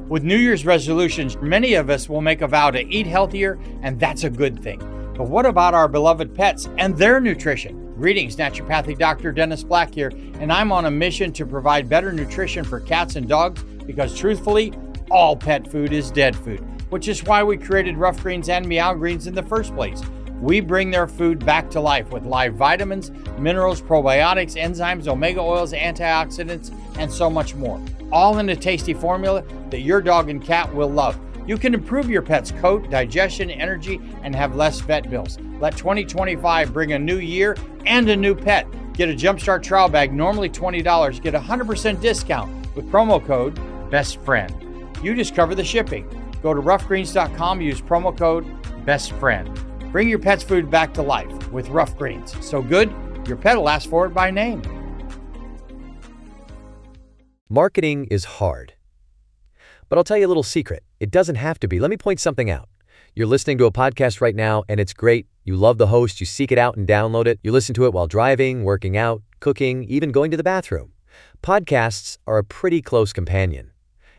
With New Year's resolutions, many of us will make a vow to eat healthier, and that's a good thing. But what about our beloved pets and their nutrition? Greetings, naturopathic Dr. Dennis Black here, and I'm on a mission to provide better nutrition for cats and dogs because truthfully, all pet food is dead food, which is why we created Rough Greens and Meow Greens in the first place. We bring their food back to life with live vitamins, minerals, probiotics, enzymes, omega oils, antioxidants, and so much more. All in a tasty formula that your dog and cat will love. You can improve your pet's coat, digestion, energy, and have less vet bills. Let 2025 bring a new year and a new pet. Get a Jumpstart trial bag, normally $20. Get a 100% discount with promo code BESTFRIEND. You just cover the shipping. Go to roughgreens.com, use promo code BESTFRIEND. Bring your pet's food back to life with Rough Greens. So good, your pet will ask for it by name. Marketing is hard. But I'll tell you a little secret. It doesn't have to be. Let me point something out. You're listening to a podcast right now, and it's great. You love the host. You seek it out and download it. You listen to it while driving, working out, cooking, even going to the bathroom. Podcasts are a pretty close companion.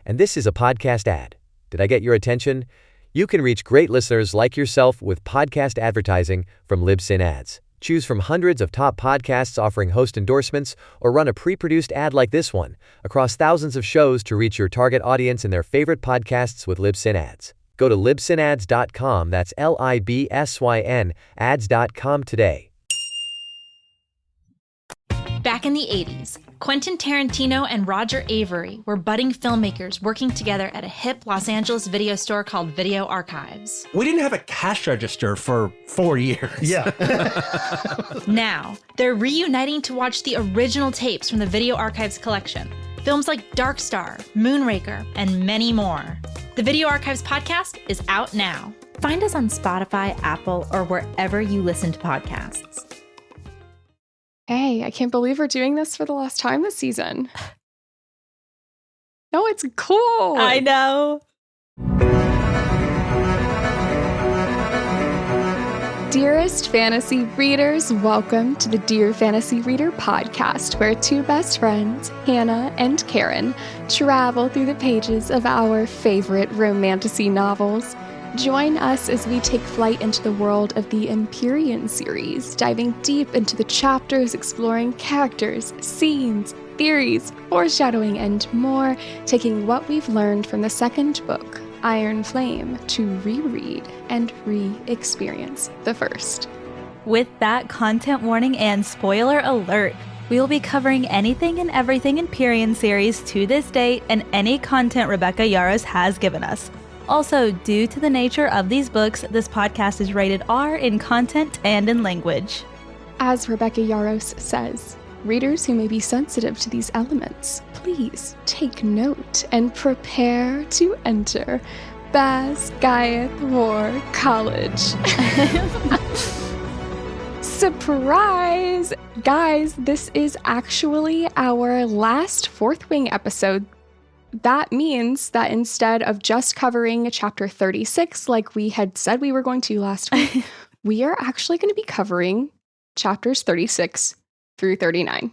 And this is a podcast ad. Did I get your attention? You can reach great listeners like yourself with podcast advertising from Libsyn Ads. Choose from hundreds of top podcasts offering host endorsements, or run a pre-produced ad like this one across thousands of shows to reach your target audience and their favorite podcasts with Libsyn Ads. Go to libsynads.com, that's Libsyn, ads.com today. Back in the 80s, Quentin Tarantino and Roger Avary were budding filmmakers working together at a hip Los Angeles video store called Video Archives. We didn't have a cash register for 4 years. Yeah. Now, they're reuniting to watch the original tapes from the Video Archives collection. Films like Dark Star, Moonraker, and many more. The Video Archives podcast is out now. Find us on Spotify, Apple, or wherever you listen to podcasts. Hey, I can't believe we're doing this for the last time this season. No, it's cool. I know. Dearest fantasy readers, welcome to the Dear Fantasy Reader podcast, where two best friends, Hannah and Karen, travel through the pages of our favorite romantasy novels. Join us as we take flight into the world of the Empyrean series, diving deep into the chapters, exploring characters, scenes, theories, foreshadowing, and more, taking what we've learned from the second book, Iron Flame, to reread and re-experience the first. With that content warning and spoiler alert, we will be covering anything and everything Empyrean series to this date and any content Rebecca Yarros has given us. Also, due to the nature of these books, this podcast is rated R in content and in language. As Rebecca Yarros says, readers who may be sensitive to these elements, please take note and prepare to enter Basgiath War College. Surprise! Guys, this is actually our last Fourth Wing episode. That means that instead of just covering chapter 36 like we had said we were going to last week, we are actually going to be covering chapters 36 through 39.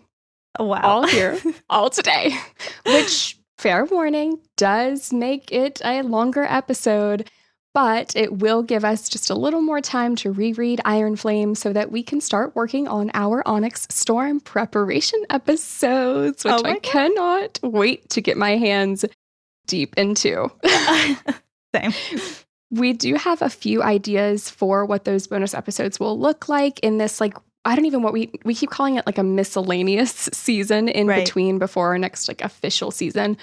Wow. All here, all today. Which, fair warning, does make it a longer episode, but it will give us just a little more time to reread Iron Flame so that we can start working on our Onyx Storm preparation episodes, which I cannot wait to get my hands deep into. Same. We do have a few ideas for what those bonus episodes will look like in this, like, I don't even what we keep calling it like a miscellaneous season in between before our next like official season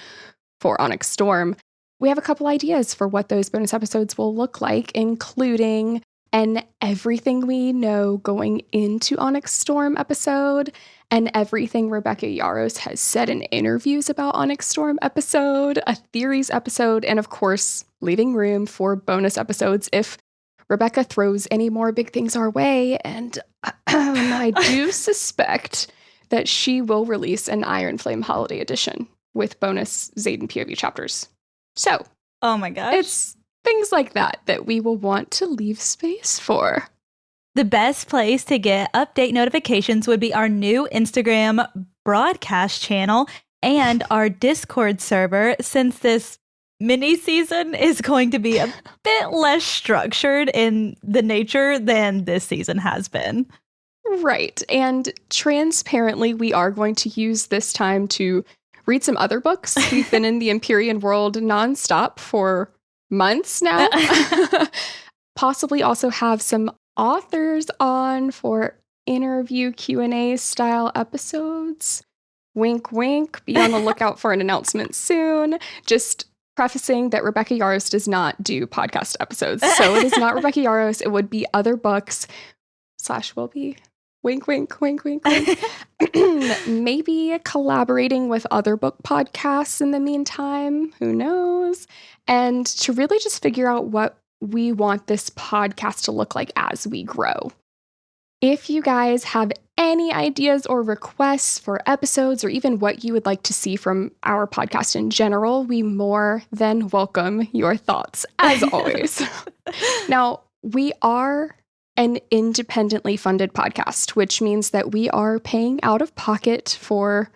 for Onyx Storm. We have a couple ideas for what those bonus episodes will look like, including an everything we know going into Onyx Storm episode and everything Rebecca Yarros has said in interviews about Onyx Storm episode, a theories episode, and of course, leaving room for bonus episodes if Rebecca throws any more big things our way. And I do suspect that she will release an Iron Flame Holiday Edition with bonus Xaden POV chapters. So, oh my gosh. It's things like that we will want to leave space for. The best place to get update notifications would be our new Instagram broadcast channel and our Discord server, since this mini season is going to be a bit less structured in the nature than this season has been. Right. And transparently, we are going to use this time to read some other books. We've been in the Empyrean world nonstop for months now. Possibly also have some authors on for interview Q&A style episodes. Wink, wink. Be on the lookout for an announcement soon. Just prefacing that Rebecca Yarros does not do podcast episodes. So it is not Rebecca Yarros. It would be other books / will be. Wink, wink, wink, wink, wink. Maybe collaborating with other book podcasts in the meantime. Who knows? And to really just figure out what we want this podcast to look like as we grow. If you guys have any ideas or requests for episodes or even what you would like to see from our podcast in general, we more than welcome your thoughts, as always. Now, we are an independently funded podcast, which means that we are paying out of pocket for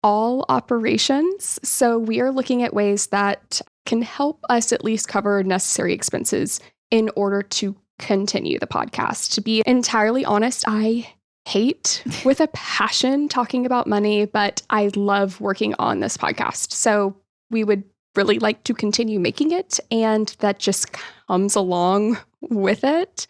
all operations. So we are looking at ways that can help us at least cover necessary expenses in order to continue the podcast. To be entirely honest, I hate with a passion talking about money, but I love working on this podcast. So we would really like to continue making it, and that just comes along with it.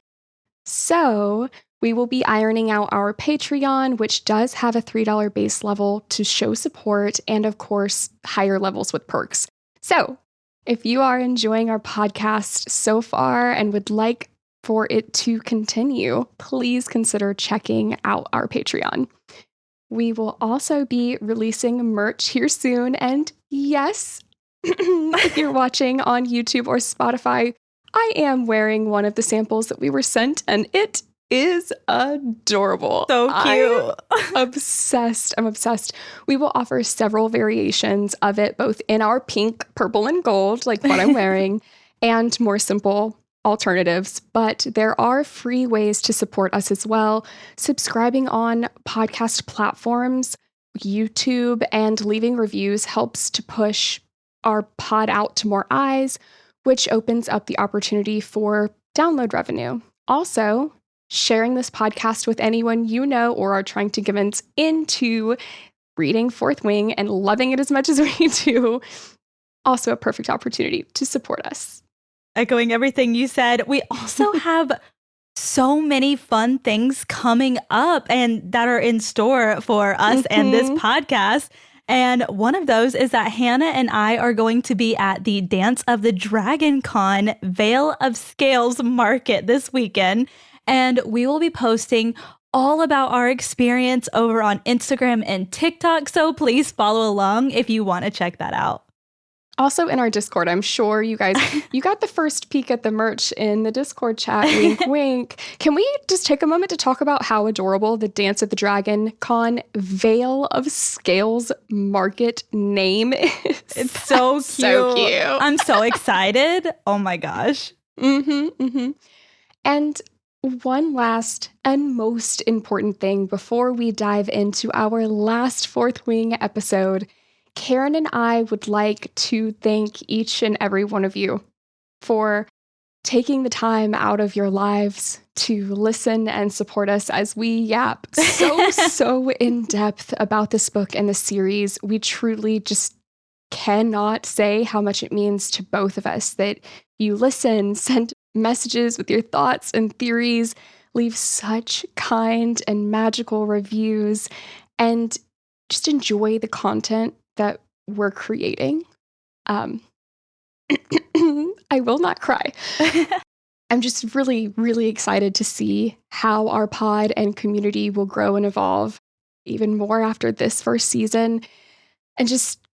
So we will be ironing out our Patreon, which does have a $3 base level to show support, and of course, higher levels with perks. So if you are enjoying our podcast so far and would like for it to continue, please consider checking out our Patreon. We will also be releasing merch here soon. And yes, if you're watching on YouTube or Spotify, I am wearing one of the samples that we were sent, and it is adorable. So cute. I'm obsessed. I'm obsessed. We will offer several variations of it, both in our pink, purple, and gold, like what I'm wearing, and more simple alternatives. But there are free ways to support us as well. Subscribing on podcast platforms, YouTube, and leaving reviews helps to push our pod out to more eyes, which opens up the opportunity for download revenue. Also, sharing this podcast with anyone you know or are trying to convince into reading Fourth Wing and loving it as much as we do. Also a perfect opportunity to support us. Echoing everything you said, we also have so many fun things coming up and that are in store for us and this podcast. And one of those is that Hannah and I are going to be at the Dance of the Dragon Con Veil of Scales Market this weekend. And we will be posting all about our experience over on Instagram and TikTok. So please follow along if you want to check that out. Also in our Discord, I'm sure you guys, you got the first peek at the merch in the Discord chat, wink, wink. Can we just take a moment to talk about how adorable the Dance of the Dragon Con Veil of Scales Market name is? It's so cute. So cute. I'm so excited. Oh my gosh. And one last and most important thing before we dive into our last Fourth Wing episode, Karen and I would like to thank each and every one of you for taking the time out of your lives to listen and support us as we yap so in depth about this book and the series. We truly just cannot say how much it means to both of us that you listen, send messages with your thoughts and theories, leave such kind and magical reviews, and just enjoy the content that we're creating. I will not cry. I'm just really, really excited to see how our pod and community will grow and evolve even more after this first season. And just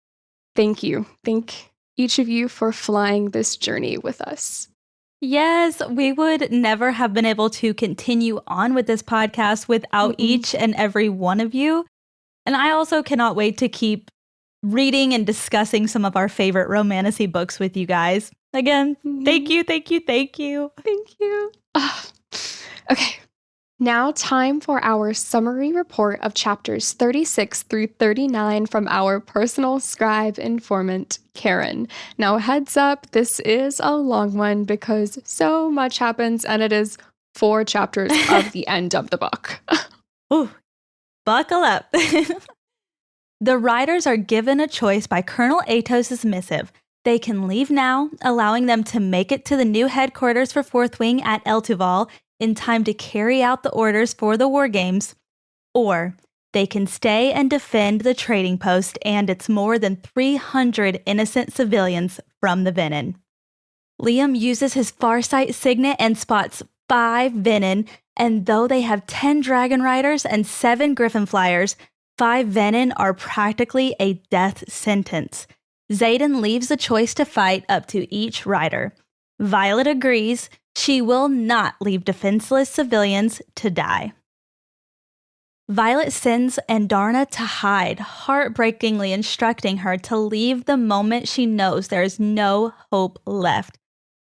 thank you. Thank each of you for flying this journey with us. Yes, we would never have been able to continue on with this podcast without each and every one of you. And I also cannot wait to keep reading and discussing some of our favorite romantasy books with you guys. Again, thank you. Okay. Now time for our summary report of chapters 36 through 39 from our personal scribe informant, Karen. Now heads up, this is a long one because so much happens and it is 4 chapters of the end of the book. Ooh, buckle up. The riders are given a choice by Colonel Atos' missive. They can leave now, allowing them to make it to the new headquarters for Fourth Wing at Eltuval in time to carry out the orders for the war games, or they can stay and defend the trading post and its more than 300 innocent civilians from the Venin. Liam uses his Farsight signet and spots 5 Venin, and though they have 10 Dragon Riders and 7 Griffin Flyers, 5 Venin are practically a death sentence. Xaden leaves the choice to fight up to each rider. Violet agrees. She will not leave defenseless civilians to die. Violet sends Andarna to hide, heartbreakingly instructing her to leave the moment she knows there is no hope left.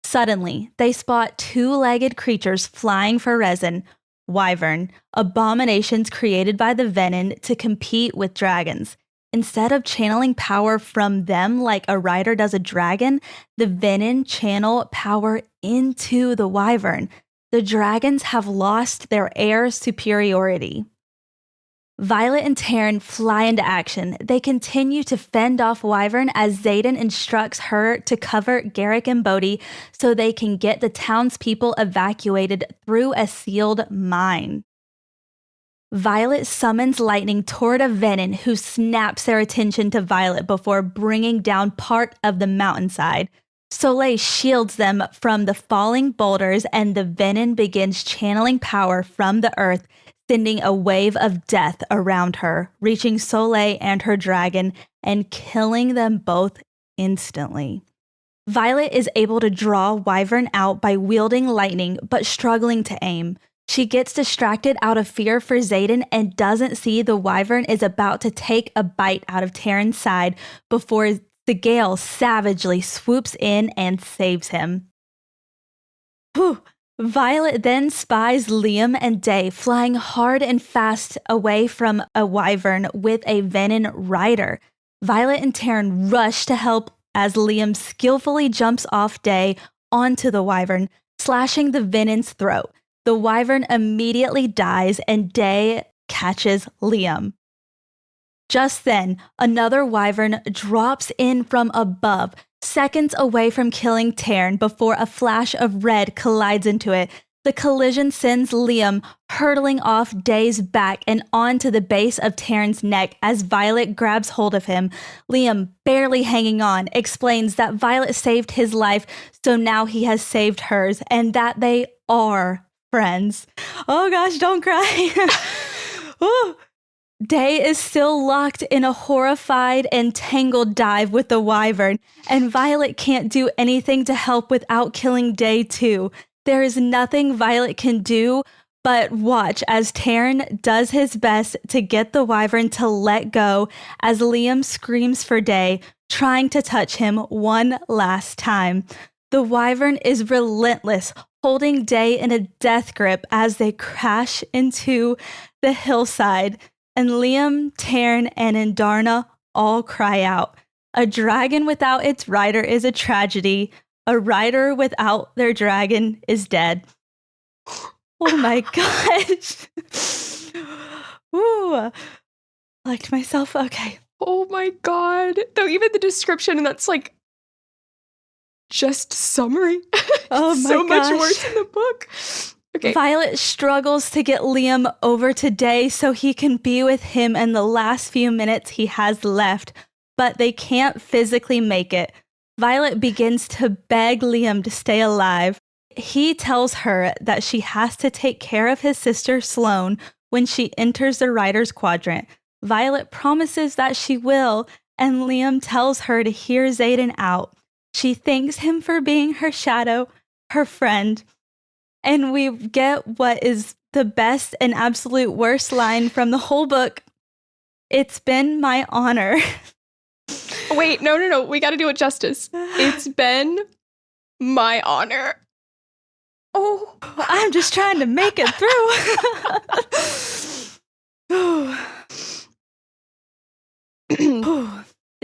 Suddenly, they spot 2-legged creatures flying for resin, Wyvern, abominations created by the Venin to compete with dragons. Instead of channeling power from them like a rider does a dragon, the Venin channel power into the Wyvern. The dragons have lost their air superiority. Violet and Taryn fly into action. They continue to fend off Wyvern as Xaden instructs her to cover Garrick and Bodhi so they can get the townspeople evacuated through a sealed mine. Violet summons lightning toward a Venin who snaps their attention to Violet before bringing down part of the mountainside. Soleil shields them from the falling boulders and the Venin begins channeling power from the earth, sending a wave of death around her, reaching Soleil and her dragon and killing them both instantly. Violet is able to draw Wyvern out by wielding lightning but struggling to aim. She gets distracted out of fear for Xaden and doesn't see the Wyvern is about to take a bite out of Taryn's side before the gale savagely swoops in and saves him. Whew. Violet then spies Liam and Day flying hard and fast away from a Wyvern with a Venin rider. Violet and Taryn rush to help as Liam skillfully jumps off Day onto the Wyvern, slashing the Venin's throat. The Wyvern immediately dies and Day catches Liam. Just then, another Wyvern drops in from above, seconds away from killing Taryn before a flash of red collides into it. The collision sends Liam hurtling off Day's back and onto the base of Taryn's neck as Violet grabs hold of him. Liam, barely hanging on, explains that Violet saved his life, so now he has saved hers, and that they are friends. Oh gosh, don't cry. Ooh. Day is still locked in a horrified and tangled dive with the Wyvern, and Violet can't do anything to help without killing Day too. There is nothing Violet can do but watch as Taryn does his best to get the Wyvern to let go as Liam screams for Day, trying to touch him one last time. The Wyvern is relentless, holding Day in a death grip as they crash into the hillside. And Liam, Taryn, and Andarna all cry out. A dragon without its rider is a tragedy. A rider without their dragon is dead. Oh my gosh. Ooh. Liked myself. Okay. Oh my god. Though even the description, and that's like just summary. Oh my so gosh. much worse in the book. Okay. Violet struggles to get Liam over to Day so he can be with him in the last few minutes he has left, but they can't physically make it. Violet begins to beg Liam to stay alive. He tells her that she has to take care of his sister Sloane when she enters the Rider's Quadrant. Violet promises that she will, and Liam tells her to hear Xaden out. She thanks him for being her shadow, her friend. And we get what is the best and absolute worst line from the whole book. It's been my honor. Wait, no. We got to do it justice. It's been my honor. Oh, I'm just trying to make it through.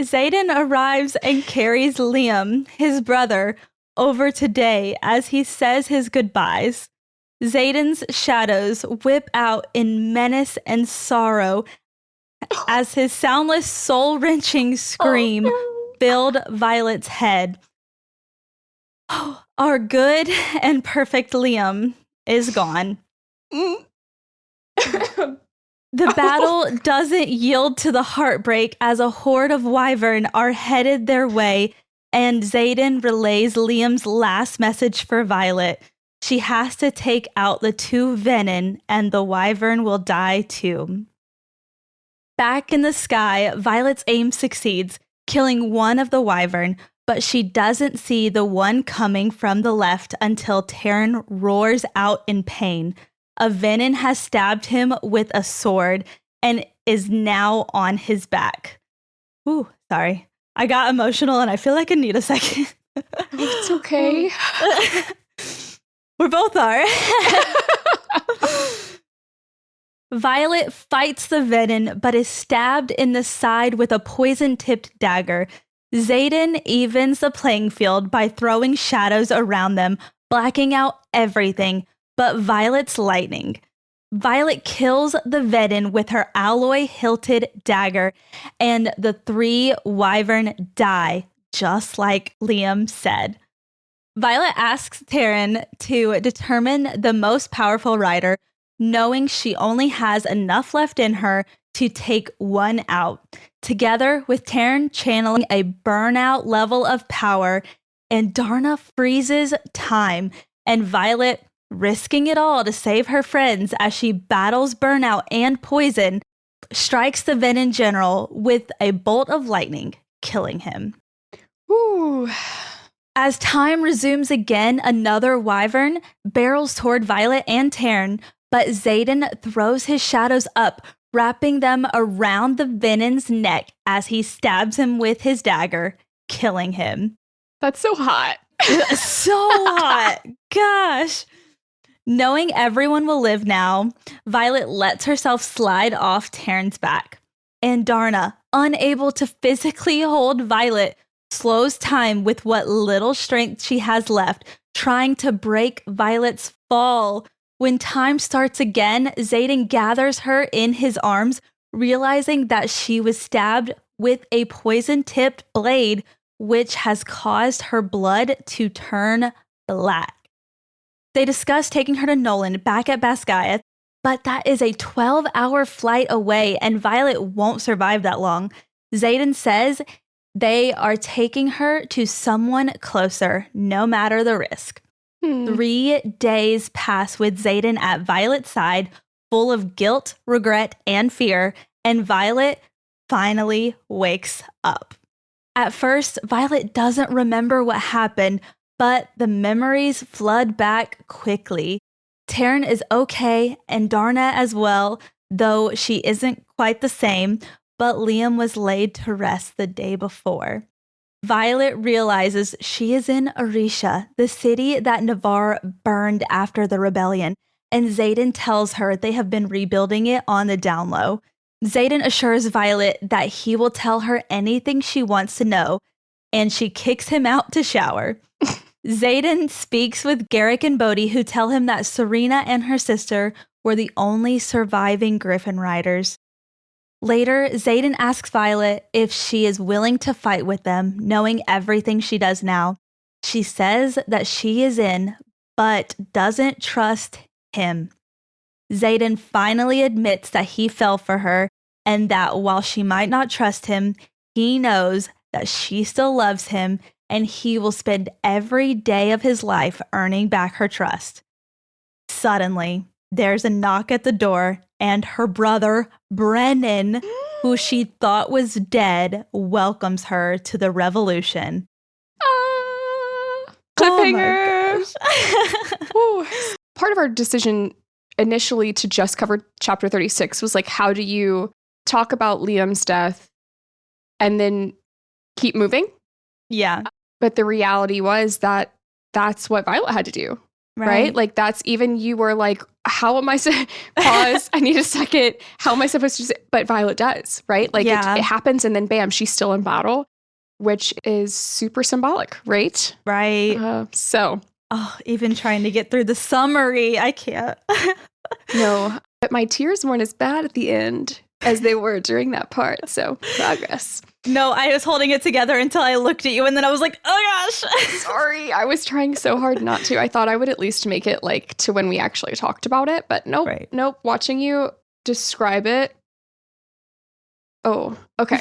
Xaden arrives and carries Liam, his brother, over today as he says his goodbyes. Xaden's shadows whip out in menace and sorrow as his soundless, soul-wrenching scream filled Violet's head. Our good and perfect Liam is gone. The battle doesn't yield to the heartbreak as a horde of wyvern are headed their way, and Xaden relays Liam's last message for Violet. She has to take out the two venin, and the wyvern will die too. Back in the sky, Violet's aim succeeds, killing one of the wyvern, but she doesn't see the one coming from the left until Terran roars out in pain. A venin has stabbed him with a sword and is now on his back. Ooh, sorry. I got emotional and I feel like I need a second. It's okay. We both are. Violet fights the venin, but is stabbed in the side with a poison-tipped dagger. Xaden evens the playing field by throwing shadows around them, blacking out everything but Violet's lightning. Violet kills the venin with her alloy-hilted dagger, and the three wyvern die, just like Liam said. Violet asks Terran to determine the most powerful rider, knowing she only has enough left in her to take one out. Together with Terran channeling a burnout level of power, and Darna freezes time, and Violet risking it all to save her friends as she battles burnout and poison, strikes the venin general with a bolt of lightning, killing him. Ooh. As time resumes again, another wyvern barrels toward Violet and Terran, but Xaden throws his shadows up, wrapping them around the venin's neck as he stabs him with his dagger, killing him. That's so hot. So hot. Gosh. Knowing everyone will live now, Violet lets herself slide off Terran's back. And Darna, unable to physically hold Violet, slows time with what little strength she has left, trying to break Violet's fall. When time starts again, Xaden gathers her in his arms, realizing that she was stabbed with a poison-tipped blade, which has caused her blood to turn black. They discuss taking her to Nolan back at Basgiath, but that is a 12-hour flight away, and Violet won't survive that long. Xaden says they are taking her to someone closer, no matter the risk. 3 days pass with Xaden at Violet's side, full of guilt, regret, and fear, and Violet finally wakes up. At first, Violet doesn't remember what happened, but the memories flood back quickly. Terran is okay, and Darna as well, though she isn't quite the same, but Liam was laid to rest the day before. Violet realizes she is in Orisha, the city that Navarre burned after the rebellion, and Xaden tells her they have been rebuilding it on the down low. Xaden assures Violet that he will tell her anything she wants to know, and she kicks him out to shower. Xaden speaks with Garrick and Bodhi, who tell him that Serena and her sister were the only surviving Griffin riders. Later, Xaden asks Violet if she is willing to fight with them, knowing everything she does now. She says that she is in, but doesn't trust him. Xaden finally admits that he fell for her, and that while she might not trust him, he knows that she still loves him, and he will spend every day of his life earning back her trust. Suddenly, there's a knock at the door, and her brother, Brennan, who she thought was dead, welcomes her to the revolution. Cliffhanger! Oh part of our decision initially to just cover chapter 36 was like, how do you talk about Liam's death and then keep moving? Yeah. But the reality was that that's what Violet had to do. right? Like that's even you were like, how am I pause, I need a second. How am I supposed to say? But Violet does, right? Like it happens and then bam, she's still in battle, which is super symbolic, right? Right. Even trying to get through the summary, I can't. No, but my tears weren't as bad at the end as they were during that part. So progress. No, I was holding it together until I looked at you and then I was like, oh gosh. Sorry. I was trying so hard not to. I thought I would at least make it like to when we actually talked about it, but nope. Right. Nope. Watching you describe it. Oh, okay.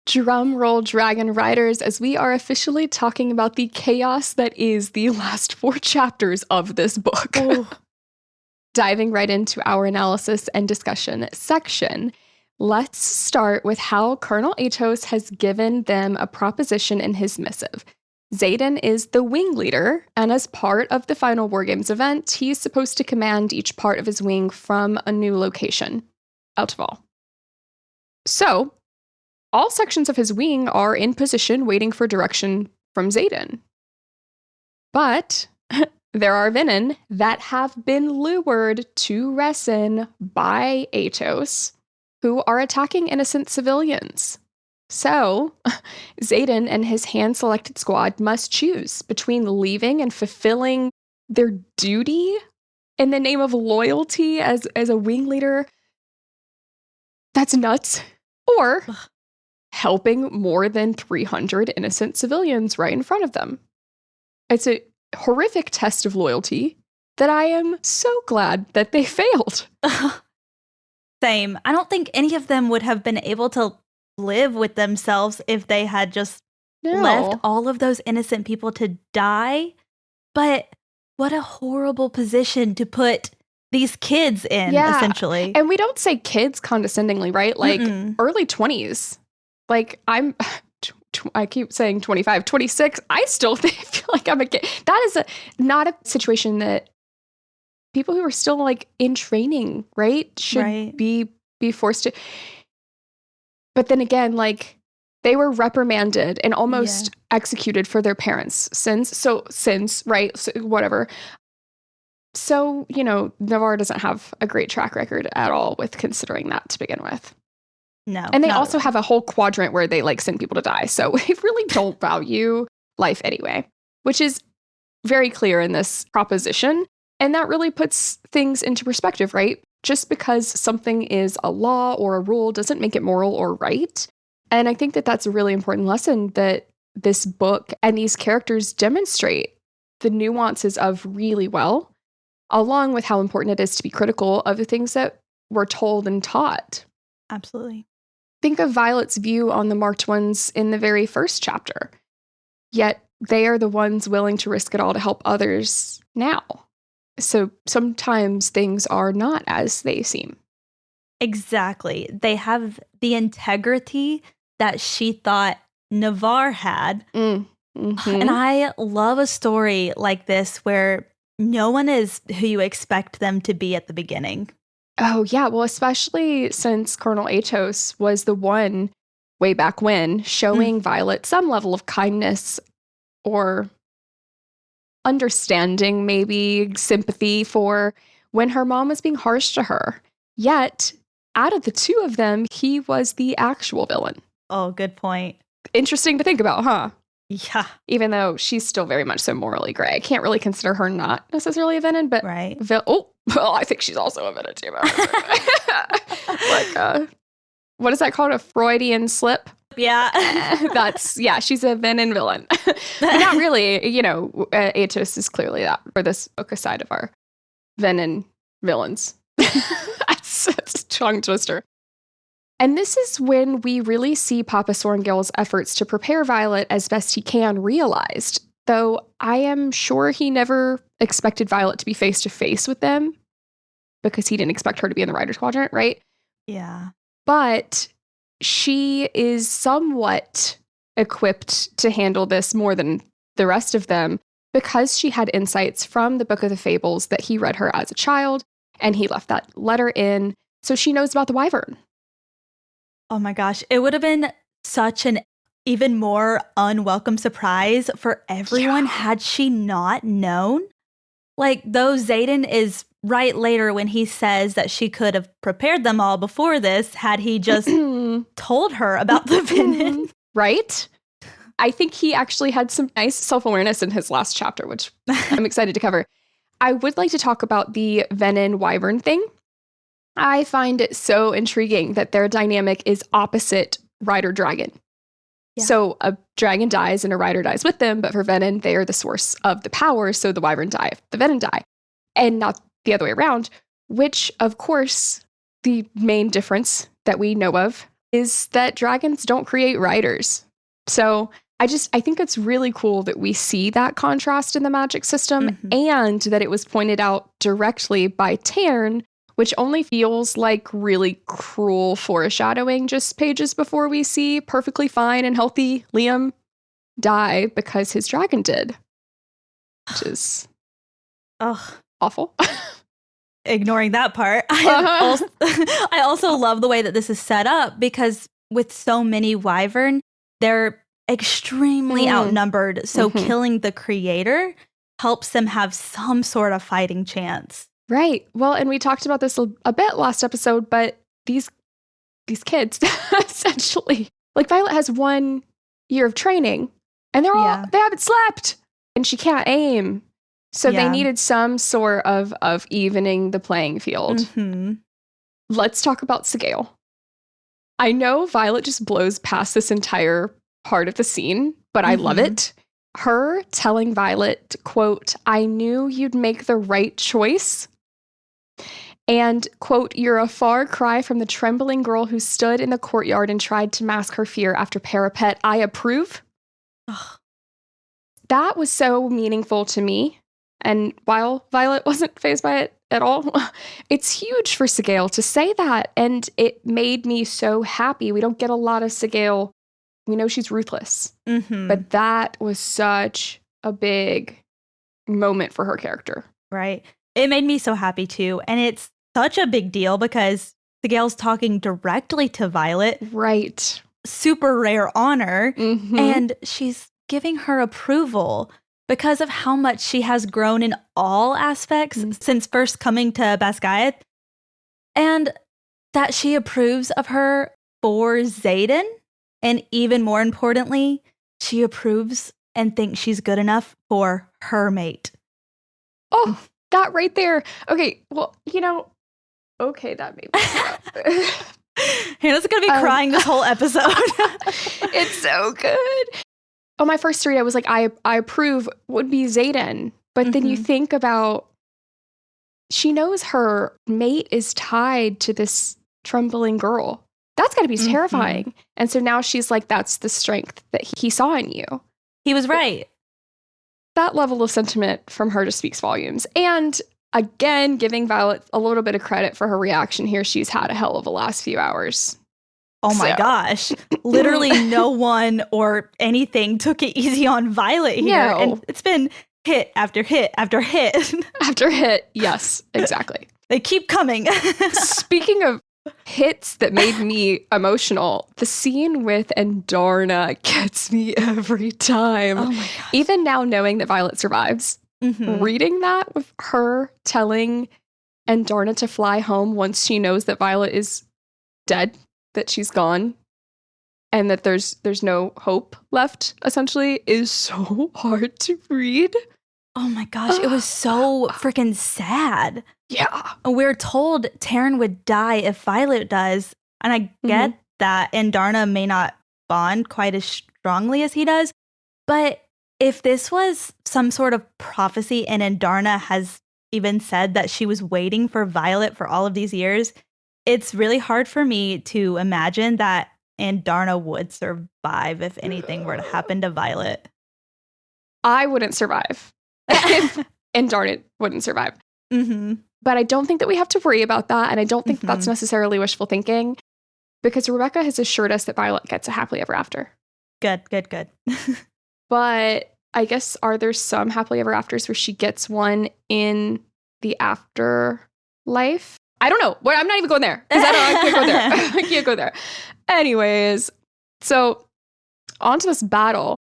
Drum roll, Dragon Riders, as we are officially talking about the chaos that is the last 4 chapters of this book. Diving right into our analysis and discussion section. Let's start with how Colonel Atos has given them a proposition in his missive. Xaden is the wing leader, and as part of the final War Games event, he's supposed to command each part of his wing from a new location, Eltval. So, all sections of his wing are in position waiting for direction from Xaden. But there are Venin that have been lured to Resin by Atos, who are attacking innocent civilians. So, Xaden and his hand-selected squad must choose between leaving and fulfilling their duty in the name of loyalty as a wing leader. That's nuts. Or helping more than 300 innocent civilians right in front of them. It's a horrific test of loyalty that I am so glad that they failed. Same. I don't think any of them would have been able to live with themselves if they had just left all of those innocent people to die. But what a horrible position to put these kids in, essentially. And we don't say kids condescendingly, right? Like early 20s. Like I keep saying 25, 26. I still feel like I'm a kid. That is not a situation that people who are still like in training, right, should be forced to. But then again, like they were reprimanded and almost executed for their parents' sins, right? So, whatever. So, Navarre doesn't have a great track record at all with considering that to begin with. No. And they also have a whole quadrant where they like send people to die. So they really don't value life anyway, which is very clear in this proposition. And that really puts things into perspective, right? Just because something is a law or a rule doesn't make it moral or right. And I think that that's a really important lesson that this book and these characters demonstrate the nuances of really well, along with how important it is to be critical of the things that we're told and taught. Absolutely. Think of Violet's view on the marked ones in the very first chapter. Yet they are the ones willing to risk it all to help others now. So sometimes things are not as they seem. Exactly. They have the integrity that she thought Navarre had. And I love a story like this where no one is who you expect them to be at the beginning. Oh, yeah. Well, especially since Colonel Atos was the one way back when showing Violet some level of kindness or understanding, maybe sympathy for when her mom was being harsh to her. Yet, out of the two of them, he was the actual villain. Oh, good point. Interesting to think about, huh? Yeah. Even though she's still very much so morally gray. I can't really consider her not necessarily a villain, but well, I think she's also a villain too. Like, what is that called? A Freudian slip? Yeah. She's a Venin villain. But not really, Atos is clearly that for this book aside of our Venin villains. That's a tongue twister. And this is when we really see Papa Sorrengail's efforts to prepare Violet as best he can realized, though I am sure he never expected Violet to be face-to-face with them because he didn't expect her to be in the Rider's Quadrant, right? Yeah. But she is somewhat equipped to handle this more than the rest of them because she had insights from the Book of the Fables that he read her as a child, and he left that letter in, so she knows about the Wyvern. Oh my gosh, it would have been such an even more unwelcome surprise for everyone had she not known. Like, though Xaden is right later when he says that she could have prepared them all before this had he just told her about the venom. Right? I think he actually had some nice self-awareness in his last chapter, which I'm excited to cover. I would like to talk about the Venom Wyvern thing. I find it so intriguing that their dynamic is opposite rider-dragon. Yeah. So a dragon dies and a rider dies with them, but for Venom, they are the source of the power, so the Wyvern die, the Venom die, and not the other way around, which, of course, the main difference that we know of is that dragons don't create riders. So I think it's really cool that we see that contrast in the magic system and that it was pointed out directly by Tarn, which only feels like really cruel foreshadowing just pages before we see perfectly fine and healthy Liam die because his dragon did, which is awful. Ignoring that part. I also love the way that this is set up because with so many Wyvern, they're extremely outnumbered. So killing the creator helps them have some sort of fighting chance. Right. Well, and we talked about this a bit last episode, but these kids, essentially, like Violet has 1 year of training and they haven't slept and she can't aim. So they needed some sort of evening the playing field. Let's talk about Sigale. I know Violet just blows past this entire part of the scene, but I love it. Her telling Violet, quote, "I knew you'd make the right choice." And, quote, "You're a far cry from the trembling girl who stood in the courtyard and tried to mask her fear after parapet. I approve." That was so meaningful to me. And while Violet wasn't fazed by it at all, it's huge for Sigale to say that. And it made me so happy. We don't get a lot of Sigale. We know she's ruthless. But that was such a big moment for her character. Right. It made me so happy too. And it's such a big deal because Sigale's talking directly to Violet. Right. Super rare honor. And she's giving her approval because of how much she has grown in all aspects since first coming to Basgiath. And that she approves of her for Xaden. And even more importantly, she approves and thinks she's good enough for her mate. Oh, that right there. Okay, well, that made me Hannah's going to be crying this whole episode. It's so good. On my first read, I was like, I approve would be Xaden. But then you think about, she knows her mate is tied to this trembling girl. That's got to be terrifying. And so now she's like, that's the strength that he saw in you. He was right. That level of sentiment from her just speaks volumes. And again, giving Violet a little bit of credit for her reaction here. She's had a hell of a last few hours. Oh my gosh. Literally no one or anything took it easy on Violet here. No. And it's been hit after hit after hit. After hit. Yes, exactly. They keep coming. Speaking of hits that made me emotional, the scene with Andarna gets me every time. Oh my gosh. Even now knowing that Violet survives, reading that with her telling Andarna to fly home once she knows that Violet is dead, that she's gone, and that there's no hope left, essentially, is so hard to read. Oh my gosh, it was so freaking sad. Yeah. We're told Taryn would die if Violet does, and I get that Andarna may not bond quite as strongly as he does, but if this was some sort of prophecy and Andarna has even said that she was waiting for Violet for all of these years, it's really hard for me to imagine that Andarna would survive if anything were to happen to Violet. I wouldn't survive. Andarna wouldn't survive. But I don't think that we have to worry about that. And I don't think that's necessarily wishful thinking, because Rebecca has assured us that Violet gets a happily ever after. Good. But I guess, are there some happily ever afters where she gets one in the afterlife? I don't know. I'm not even going there, because I can't go there. I can't go there. Anyways, so on to this battle.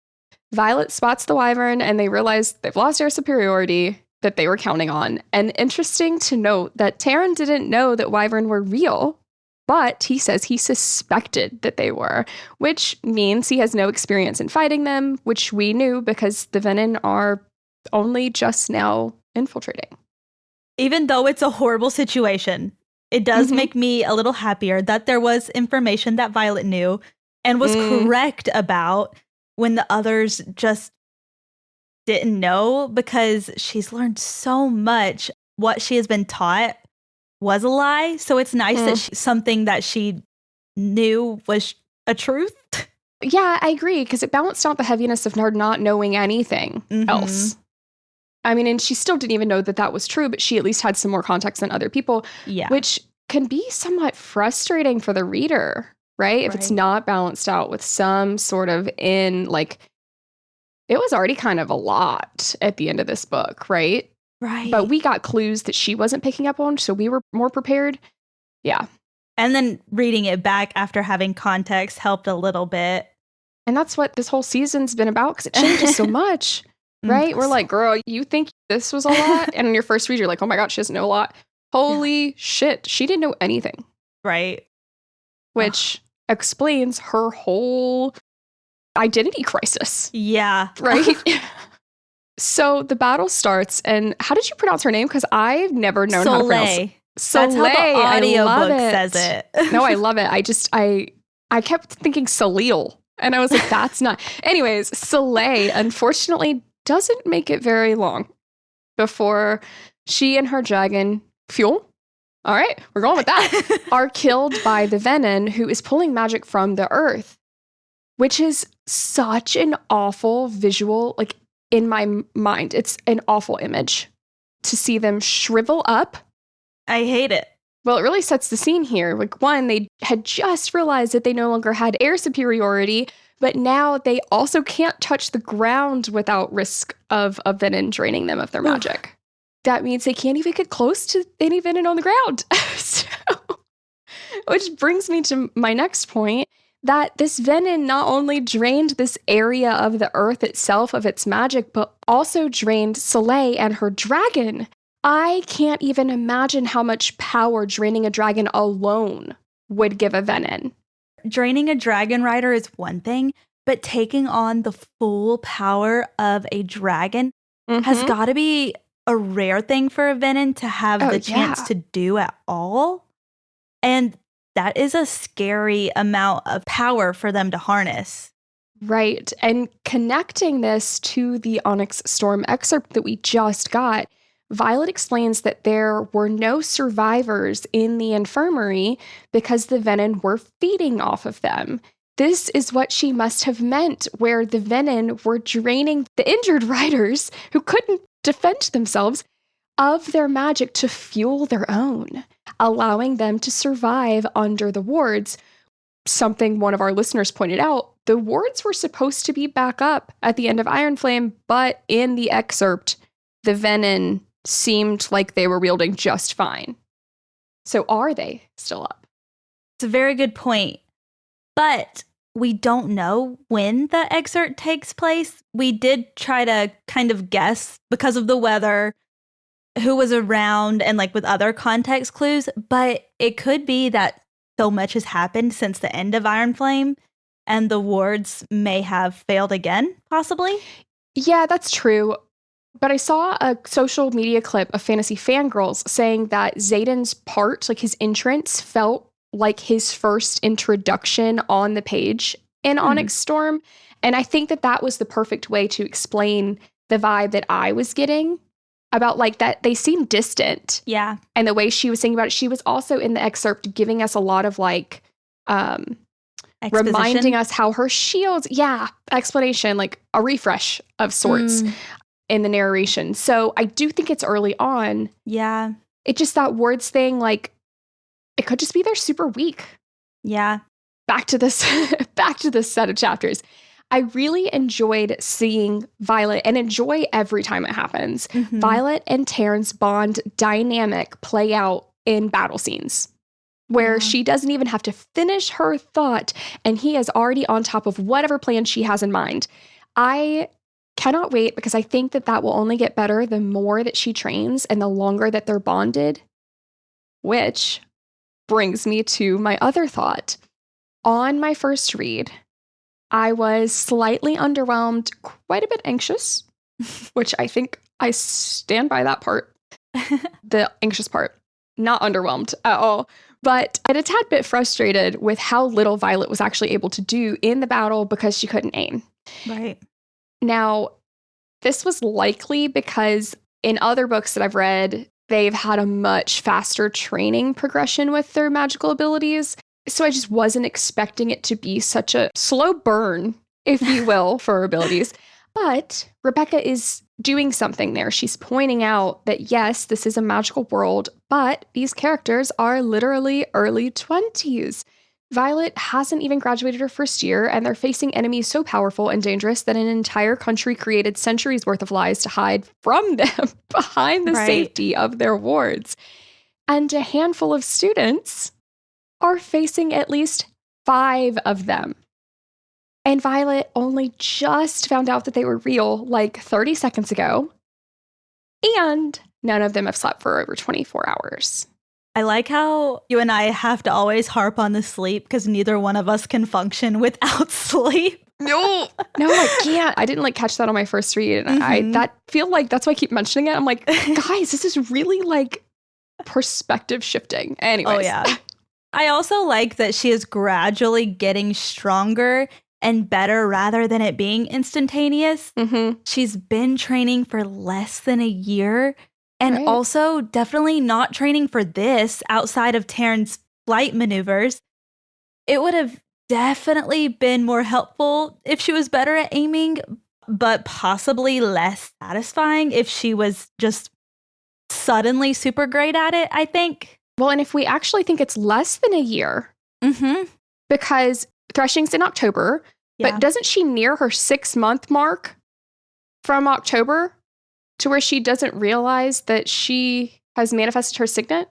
Violet spots the Wyvern and they realize they've lost air superiority. that they were counting on. And interesting to note that Taran didn't know that Wyvern were real, but he says he suspected that they were, which means he has no experience in fighting them, which we knew because the Venin are only just now infiltrating. Even though it's a horrible situation, it does make me a little happier that there was information that Violet knew and was correct about when the others just didn't know, because she's learned so much. What she has been taught was a lie. So it's nice that something that she knew was a truth. Yeah, I agree, because it balanced out the heaviness of her not knowing anything else. I mean, and she still didn't even know that that was true, but she at least had some more context than other people, which can be somewhat frustrating for the reader, right? If it's not balanced out with some sort of it was already kind of a lot at the end of this book, right? Right. But we got clues that she wasn't picking up on, so we were more prepared. Yeah. And then reading it back after having context helped a little bit. And that's what this whole season's been about, because it changes so much. Right? We're like, girl, you think this was a lot? And in your first read, you're like, oh my God, she doesn't know a lot. Holy shit. She didn't know anything. Right. Which explains her whole identity crisis. Yeah. Right? So the battle starts, and how did you pronounce her name? Because I've never known how to pronounce it. That's how the audiobook says it. No, I love it. I kept thinking Salil. And I was like, that's not. Anyways, Soleil, unfortunately, doesn't make it very long before she and her dragon, Fuel, all right, we're going with that, are killed by the Venin, who is pulling magic from the earth, which is such an awful visual, like, in my mind. It's an awful image to see them shrivel up. I hate it. Well, it really sets the scene here. Like, one, they had just realized that they no longer had air superiority, but now they also can't touch the ground without risk of a Venin draining them of their magic. That means they can't even get close to any Venin on the ground. Which brings me to my next point, that this Venin not only drained this area of the earth itself of its magic, but also drained Soleil and her dragon. I can't even imagine how much power draining a dragon alone would give a Venin. Draining a dragon rider is one thing, but taking on the full power of a dragon has got to be a rare thing for a Venin to have the chance to do at all. And that is a scary amount of power for them to harness. Right. And connecting this to the Onyx Storm excerpt that we just got, Violet explains that there were no survivors in the infirmary because the Venin were feeding off of them. This is what she must have meant, where the Venin were draining the injured riders who couldn't defend themselves of their magic to fuel their own, allowing them to survive under the wards. Something one of our listeners pointed out, the wards were supposed to be back up at the end of Iron Flame, but in the excerpt, the Venin seemed like they were wielding just fine. So are they still up? It's a very good point. But we don't know when the excerpt takes place. We did try to kind of guess because of the weather, who was around and like with other context clues, but it could be that so much has happened since the end of Iron Flame and the wards may have failed again, possibly. Yeah, that's true. But I saw a social media clip of Fantasy Fangirls saying that Xaden's part, like his entrance, felt like his first introduction on the page in Onyx Storm. And I think that that was the perfect way to explain the vibe that I was getting about like that they seemed distant. Yeah. And the way she was saying about it, she was also in the excerpt giving us a lot of like reminding us how her shields, explanation, like a refresh of sorts in the narration. So I do think it's early on. Yeah. It just that words thing, like it could just be they're super weak. Yeah. Back to this set of chapters. I really enjoyed seeing Violet, and enjoy every time it happens, Violet and Taran's bond dynamic play out in battle scenes where she doesn't even have to finish her thought and he is already on top of whatever plan she has in mind. I cannot wait because I think that that will only get better the more that she trains and the longer that they're bonded, which brings me to my other thought. On my first read, I was slightly underwhelmed, quite a bit anxious, which I think I stand by that part, the anxious part, not underwhelmed at all. But I'm a tad bit frustrated with how little Violet was actually able to do in the battle because she couldn't aim. Right. Now, this was likely because in other books that I've read, they've had a much faster training progression with their magical abilities. So I just wasn't expecting it to be such a slow burn, if you will, for her abilities. But Rebecca is doing something there. She's pointing out that, yes, this is a magical world, but these characters are literally early 20s. Violet hasn't even graduated her first year, and they're facing enemies so powerful and dangerous that an entire country created centuries worth of lies to hide from them behind the safety of their wards. And a handful of students are facing at least 5 of them. And Violet only just found out that they were real like 30 seconds ago. And none of them have slept for over 24 hours. I like how you and I have to always harp on the sleep because neither one of us can function without sleep. No, I can't. I didn't catch that on my first read. And I feel like that's why I keep mentioning it. I'm like, guys, this is really perspective shifting. Anyways. Oh, yeah. I also like that she is gradually getting stronger and better rather than it being instantaneous. She's been training for less than a year and also definitely not training for this outside of Taryn's flight maneuvers. It would have definitely been more helpful if she was better at aiming, but possibly less satisfying if she was just suddenly super great at it, I think. Well, and if we actually think it's less than a year, because Threshing's in October, but doesn't she near her 6-month mark from October to where she doesn't realize that she has manifested her signet?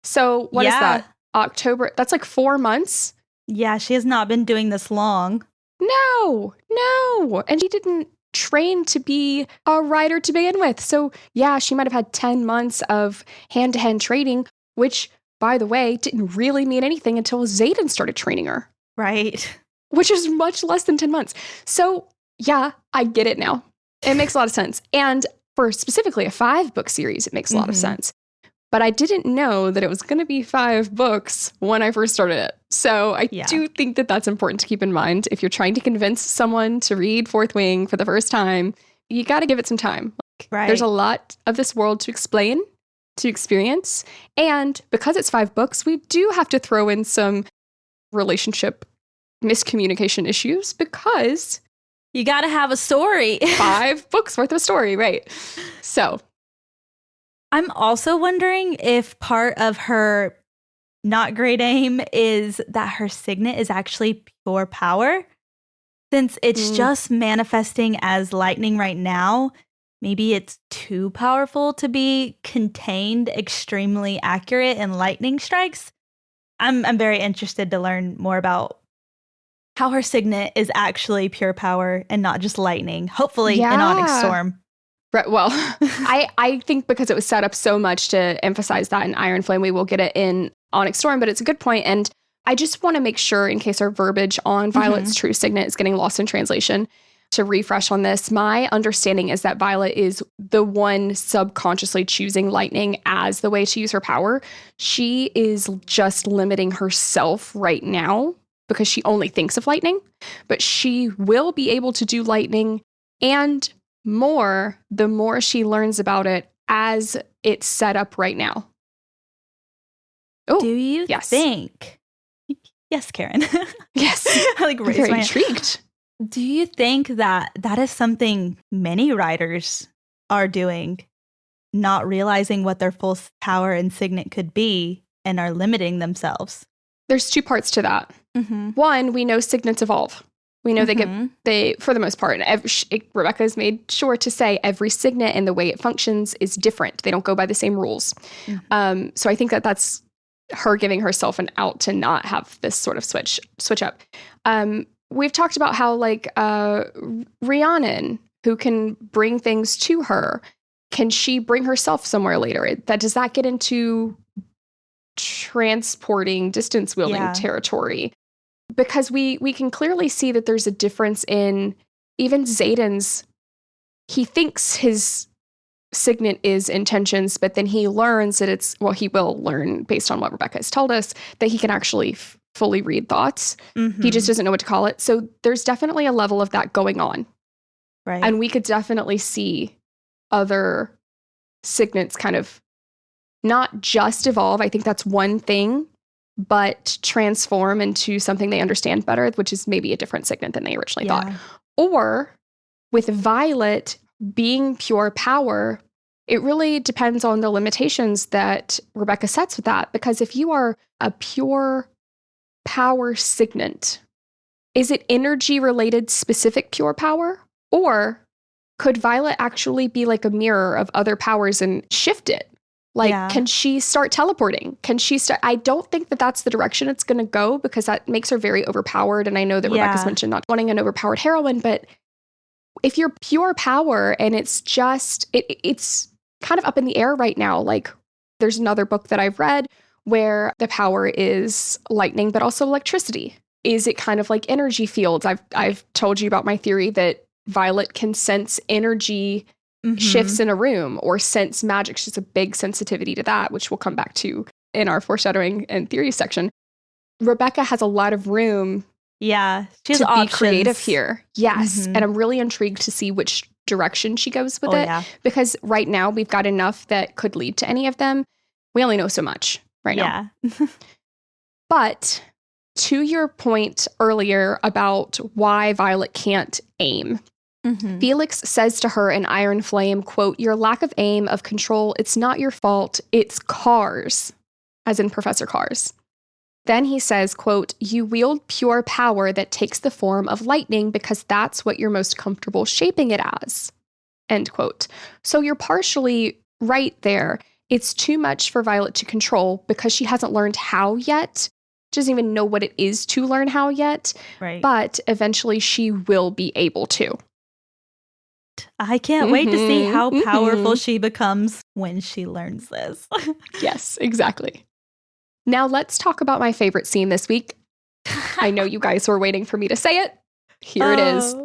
So what is that? October, that's 4 months? Yeah, she has not been doing this long. No. And she didn't train to be a writer to begin with. So yeah, she might have had 10 months of hand-to-hand training, which, by the way, didn't really mean anything until Xaden started training her. Right. Which is much less than 10 months. So yeah, I get it now. It makes a lot of sense. And for specifically a 5-book series, it makes a lot of sense. But I didn't know that it was going to be 5 books when I first started it. So I do think that that's important to keep in mind. If you're trying to convince someone to read Fourth Wing for the first time, you got to give it some time. There's a lot of this world to explain, to experience. And because it's 5 books, we do have to throw in some relationship miscommunication issues because you got to have a story. 5 books worth of a story, right? So I'm also wondering if part of her not great aim is that her signet is actually pure power. Since it's just manifesting as lightning right now, maybe it's too powerful to be contained, extremely accurate in lightning strikes. I'm very interested to learn more about how her signet is actually pure power and not just lightning. Hopefully an Onyx Storm. Right. Well, I think because it was set up so much to emphasize that in Iron Flame, we will get it in Onyx Storm, but it's a good point. And I just want to make sure, in case our verbiage on Violet's true signet is getting lost in translation, to refresh on this. My understanding is that Violet is the one subconsciously choosing lightning as the way to use her power. She is just limiting herself right now because she only thinks of lightning, but she will be able to do lightning and more the more she learns about it as it's set up right now. Oh, do you think? Yes, Karen. Yes. I raised very my intrigued. Do you think that is something many writers are doing, not realizing what their full power and signet could be and are limiting themselves? There's 2 parts to that. One, we know signets evolve. We know they for the most part, Rebecca has made sure to say every signet and the way it functions is different. They don't go by the same rules. So I think that that's her giving herself an out to not have this sort of switch up. We've talked about how Rhiannon who can bring things to her? Can she bring herself somewhere later? Does that get into transporting, distance wielding territory? Because we can clearly see that there's a difference in even Xaden's. He thinks his signet is intentions, but then he learns that he will learn based on what Rebecca has told us that he can actually fully read thoughts. Mm-hmm. He just doesn't know what to call it. So there's definitely a level of that going on. Right. And we could definitely see other signets kind of not just evolve. I think that's one thing, but transform into something they understand better, which is maybe a different signet than they originally thought. Or with Violet being pure power, it really depends on the limitations that Rebecca sets with that. Because if you are a pure power signet, is it energy related specific pure power? Or could Violet actually be like a mirror of other powers and shift it? Like, can she start teleporting? Can she start? I don't think that that's the direction it's going to go, because that makes her very overpowered. And I know that Rebecca's mentioned not wanting an overpowered heroine, but if you're pure power and it's just, it's kind of up in the air right now. Like, there's another book that I've read where the power is lightning, but also electricity. Is it kind of like energy fields? I've told you about my theory that Violet can sense energy shifts in a room or sense magic. She's a big sensitivity to that, which we'll come back to in our foreshadowing and theory section. Rebecca has a lot of room she has to options. be creative here. Yes. And I'm really intrigued to see which direction she goes with it. Because right now we've got enough that could lead to any of them. We only know so much right now. But to your point earlier about why Violet can't aim, Felix says to her in Iron Flame, quote, "Your lack of aim, of control, it's not your fault. It's Cars," as in Professor Cars. Then he says, quote, "You wield pure power that takes the form of lightning because that's what you're most comfortable shaping it as," end quote. So you're partially right there. It's too much for Violet to control because she hasn't learned how yet. She doesn't even know what it is to learn how yet. Right. But eventually she will be able to. I can't wait to see how powerful she becomes when she learns this. Yes, exactly. Now let's talk about my favorite scene this week. I know you guys were waiting for me to say it. Here it is.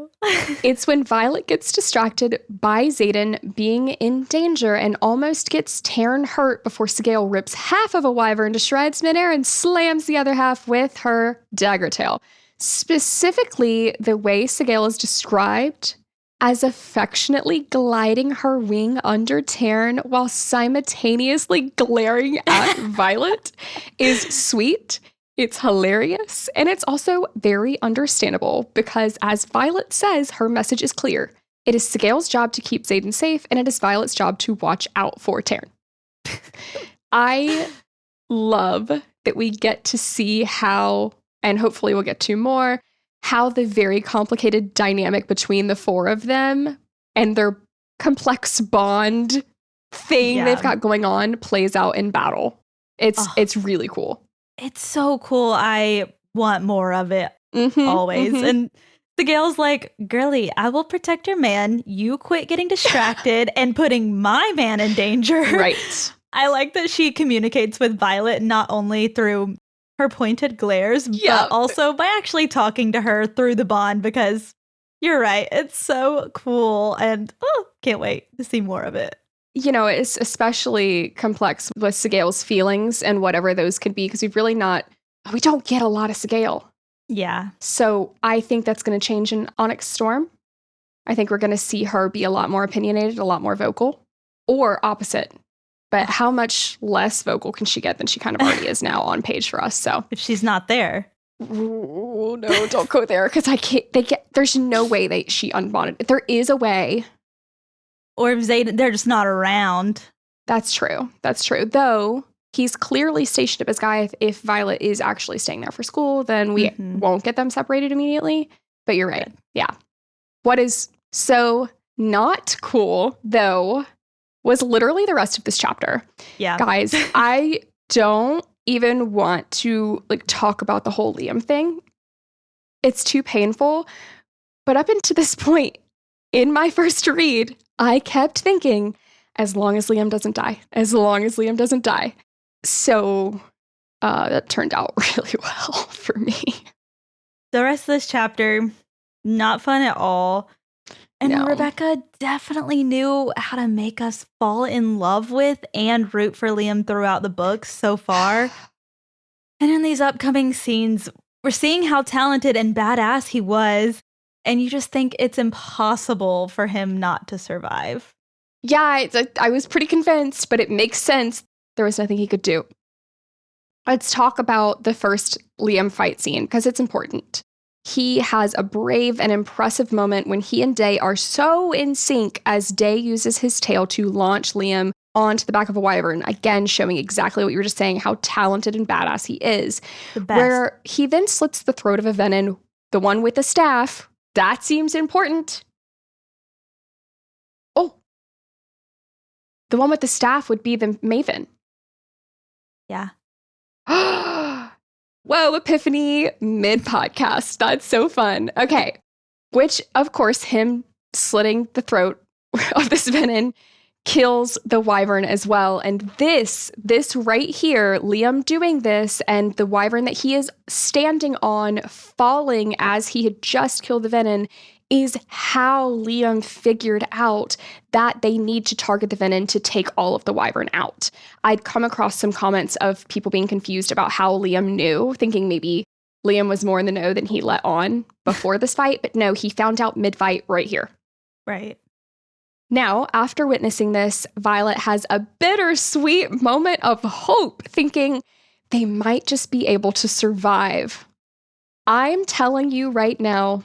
It's when Violet gets distracted by Xaden being in danger and almost gets Taryn hurt before Sigale rips half of a wyvern to shreds midair and slams the other half with her dagger tail. Specifically, the way Sigale is described as affectionately gliding her wing under Taryn while simultaneously glaring at Violet is sweet. It's hilarious, and it's also very understandable because, as Violet says, her message is clear. It is Sigale's job to keep Xaden safe, and it is Violet's job to watch out for Taryn. I love that we get to see how, and hopefully we'll get to more, how the very complicated dynamic between the four of them and their complex bond thing they've got going on plays out in battle. It's really cool. It's so cool. I want more of it always. And Sigale's like, "Girly, I will protect your man. You quit getting distracted and putting my man in danger." Right. I like that she communicates with Violet not only through her pointed glares, but also by actually talking to her through the bond, because you're right. It's so cool. And can't wait to see more of it. You know, it's especially complex with Sigale's feelings and whatever those could be, because we don't get a lot of Sigale. Yeah. So I think that's going to change in Onyx Storm. I think we're going to see her be a lot more opinionated, a lot more vocal, or opposite. But how much less vocal can she get than she kind of already is now on page for us? So if she's not there. Ooh, no, don't go there, because I can't. There's no way she unbonded. There is a way. Or if they're just not around. That's true. Though he's clearly stationed at Biscay. If Violet is actually staying there for school, then we won't get them separated immediately. But you're right. Yeah. What is so not cool, though, was literally the rest of this chapter. Yeah. Guys, I don't even want to talk about the whole Liam thing. It's too painful. But up until this point, in my first read, I kept thinking, as long as Liam doesn't die, as long as Liam doesn't die. So that turned out really well for me. The rest of this chapter, not fun at all. And No. Rebecca definitely knew how to make us fall in love with and root for Liam throughout the book so far. And in these upcoming scenes, we're seeing how talented and badass he was. And you just think it's impossible for him not to survive. Yeah, I was pretty convinced, but it makes sense. There was nothing he could do. Let's talk about the first Liam fight scene, because it's important. He has a brave and impressive moment when he and Day are so in sync as Day uses his tail to launch Liam onto the back of a wyvern, again showing exactly what you were just saying, how talented and badass he is. The best. Where he then slits the throat of a venom, the one with the staff. That seems important. Oh. The one with the staff would be the Maven. Yeah. Whoa, epiphany mid-podcast. That's so fun. Okay. Which, of course, him slitting the throat of this venom kills the wyvern as well. And this right here, Liam doing this and the wyvern that he is standing on falling as he had just killed the venom is how Liam figured out that they need to target the venom to take all of the wyvern out. I'd come across some comments of people being confused about how Liam knew, thinking maybe Liam was more in the know than he let on before this fight. But no, he found out mid-fight right here. Right. Now, after witnessing this, Violet has a bittersweet moment of hope, thinking they might just be able to survive. I'm telling you right now,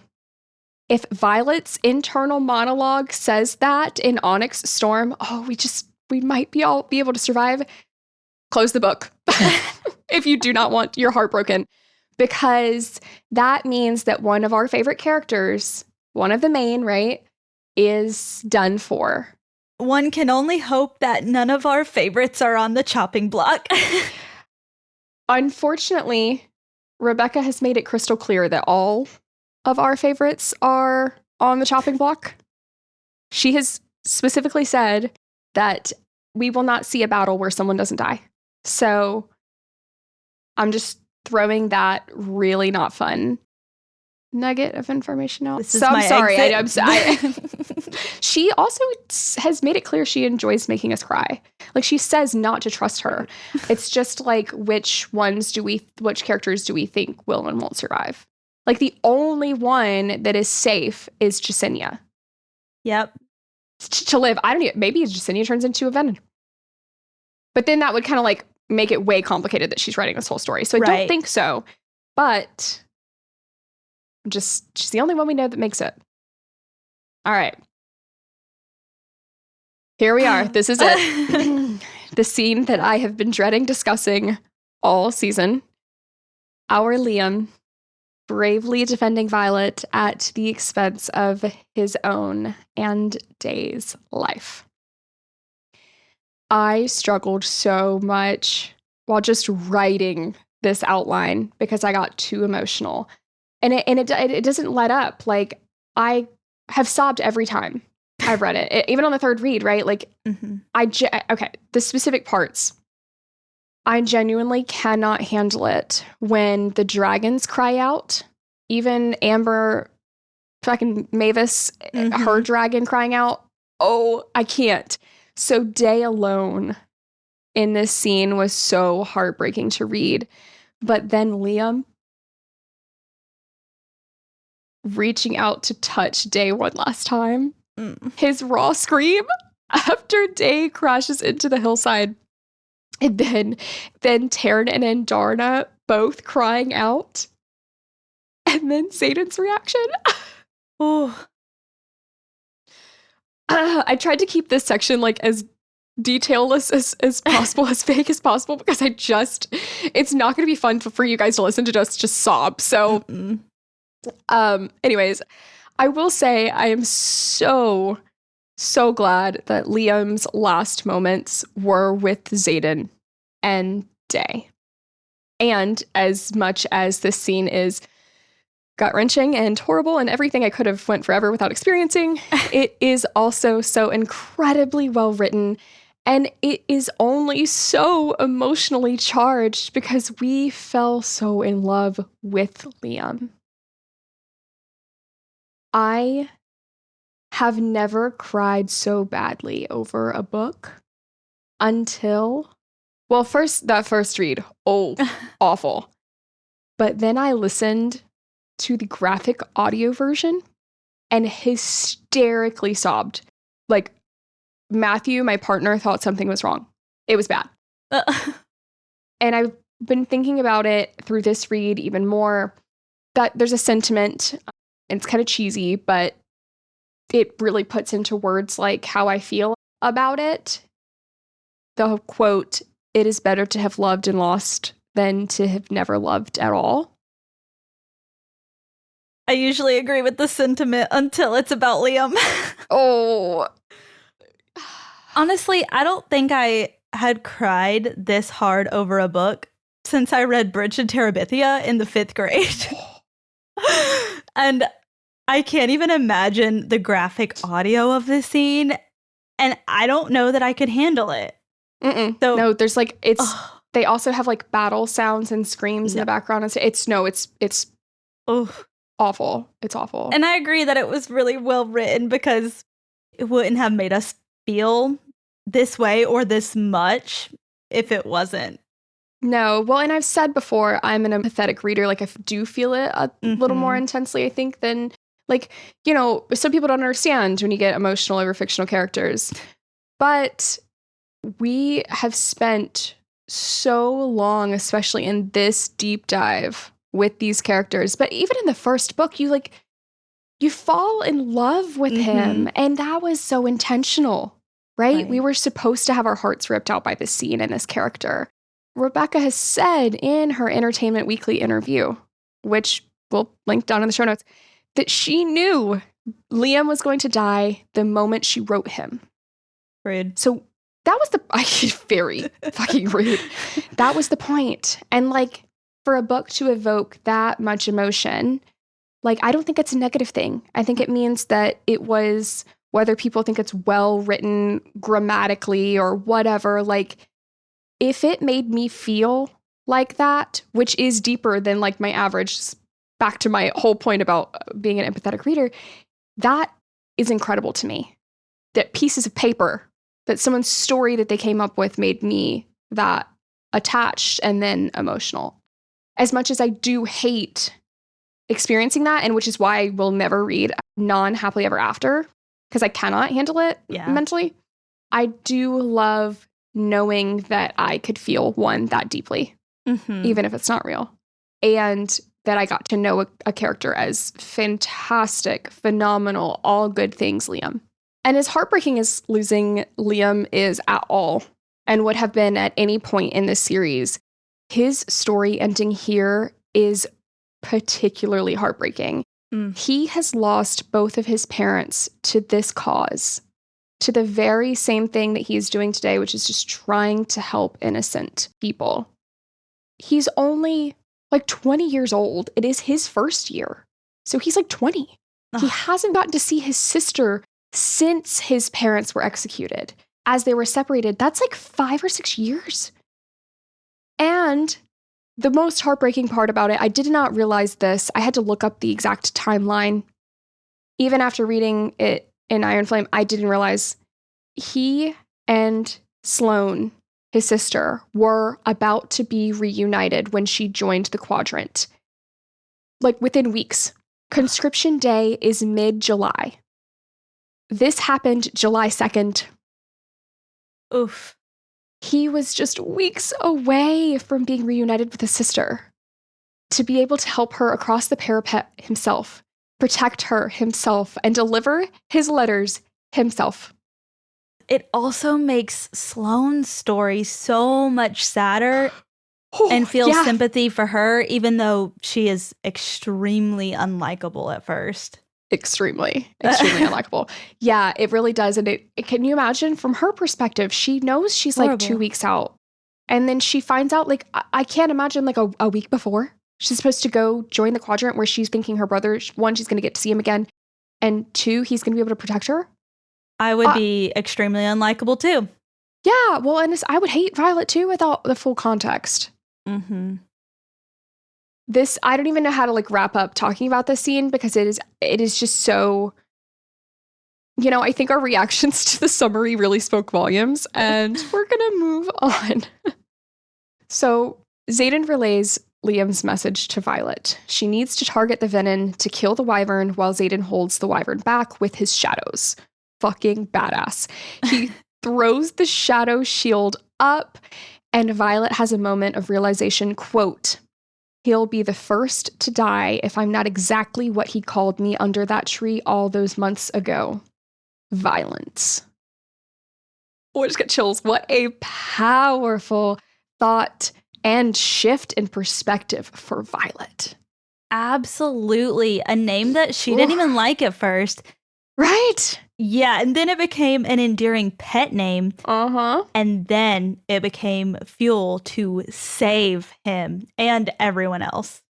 if Violet's internal monologue says that in Onyx Storm, we might be able to survive, close the book. If you do not want your heart broken, because that means that one of our favorite characters, one of the main, right, is done for. One can only hope that none of our favorites are on the chopping block. Unfortunately, Rebecca has made it crystal clear that all of our favorites are on the chopping block. She has specifically said that we will not see a battle where someone doesn't die. So I'm just throwing that really not fun nugget of information out. This is so I'm my sorry. exit. She also has made it clear she enjoys making us cry. Like, she says not to trust her. It's just like, which characters do we think will and won't survive? Like, the only one that is safe is Jasenia. Yep. To live. Maybe Jasenia turns into a venom. But then that would kind of like make it way complicated that she's writing this whole story. So I don't think so. But she's the only one we know that makes it. All right. Here we are. This is it. The scene that I have been dreading discussing all season. Our Liam bravely defending Violet at the expense of his own and Day's life. I struggled so much while just writing this outline because I got too emotional. And it doesn't let up. Like, I have sobbed every time I've read it. Even on the third read, right? Like, the specific parts. I genuinely cannot handle it when the dragons cry out. Even Amber, fucking Mavis, her dragon crying out. Oh, I can't. So Day alone in this scene was so heartbreaking to read. But then Liam reaching out to touch Day one last time. His raw scream after Day crashes into the hillside. And then Taryn and Andarna both crying out. And then Zayden's reaction. Oh. I tried to keep this section like as detailless as possible, as vague as possible, because it's not going to be fun for you guys to listen to just sob. So, anyways, I will say I am so glad that Liam's last moments were with Zayden and Day. And as much as this scene is gut-wrenching and horrible and everything I could have went forever without experiencing, it is also so incredibly well written. And it is only so emotionally charged because we fell so in love with Liam. I have never cried so badly over a book until, well, that first read, awful. But then I listened to the graphic audio version and hysterically sobbed. Like, Matthew, my partner, thought something was wrong. It was bad. And I've been thinking about it through this read even more, that there's a sentiment, and it's kind of cheesy, but it really puts into words like how I feel about it. The quote, "It is better to have loved and lost than to have never loved at all." I usually agree with the sentiment until it's about Liam. Oh. Honestly, I don't think I had cried this hard over a book since I read Bridge to Terabithia in the 5th grade. And I can't even imagine the graphic audio of this scene, and I don't know that I could handle it. So, no, there's like, they also have like battle sounds and screams in the background. And it's awful. It's awful. And I agree that it was really well written because it wouldn't have made us feel this way or this much if it wasn't. No. Well, and I've said before, I'm an empathetic reader. Like, I do feel it a little more intensely, I think, than, like, you know, some people don't understand when you get emotional over fictional characters. But we have spent so long, especially in this deep dive with these characters. But even in the first book, you fall in love with him. And that was so intentional, right? We were supposed to have our hearts ripped out by this scene and this character. Rebecca has said in her Entertainment Weekly interview, which we'll link down in the show notes, that she knew Liam was going to die the moment she wrote him. Rude. So that was very fucking rude. That was the point. And like, for a book to evoke that much emotion, like, I don't think it's a negative thing. I think it means that it was, whether people think it's well written grammatically or whatever, like, if it made me feel like that, which is deeper than like my average, back to my whole point about being an empathetic reader, that is incredible to me. That pieces of paper, that someone's story that they came up with made me that attached and then emotional. As much as I do hate experiencing that, and which is why I will never read non-happily ever after, because I cannot handle it mentally, I do love knowing that I could feel one that deeply, even if it's not real. And that I got to know a character as fantastic, phenomenal, all good things, Liam. And as heartbreaking as losing Liam is at all, and would have been at any point in this series, his story ending here is particularly heartbreaking. He has lost both of his parents to this cause, to the very same thing that he is doing today, which is just trying to help innocent people. He's only like 20 years old. It is his first year. So he's like 20. He hasn't gotten to see his sister since his parents were executed. As they were separated, that's like 5 or 6 years. And the most heartbreaking part about it, I did not realize this. I had to look up the exact timeline. Even after reading it in Iron Flame, I didn't realize he and Sloane, his sister, were about to be reunited when she joined the Quadrant. Like within weeks. Conscription Day is mid-July. This happened July 2nd. Oof. He was just weeks away from being reunited with his sister. To be able to help her across the parapet himself, protect her himself, and deliver his letters himself. It also makes Sloane's story so much sadder and feel sympathy for her, even though she is extremely unlikable at first. Extremely unlikable. Yeah, it really does. And can you imagine from her perspective, she knows she's horrible. Like 2 weeks out. And then she finds out, like, I can't imagine like a week before. She's supposed to go join the Quadrant where she's thinking her brother, one, she's going to get to see him again, and two, he's going to be able to protect her. I would be extremely unlikable too. Yeah, well, and I would hate Violet too without the full context. Mm-hmm. I don't even know how to like wrap up talking about this scene because it is just so, I think our reactions to the summary really spoke volumes, and we're going to move on. So Xaden relays Liam's message to Violet. She needs to target the venom to kill the wyvern while Xaden holds the wyvern back with his shadows. Fucking badass. He throws the shadow shield up, and Violet has a moment of realization, quote, "He'll be the first to die if I'm not exactly what he called me under that tree all those months ago. Violence." Oh, I just got chills. What a powerful thought and shift in perspective for Violet. Absolutely. A name that she didn't even like at first. Right? Yeah, and then it became an endearing pet name. Uh-huh. And then it became fuel to save him and everyone else.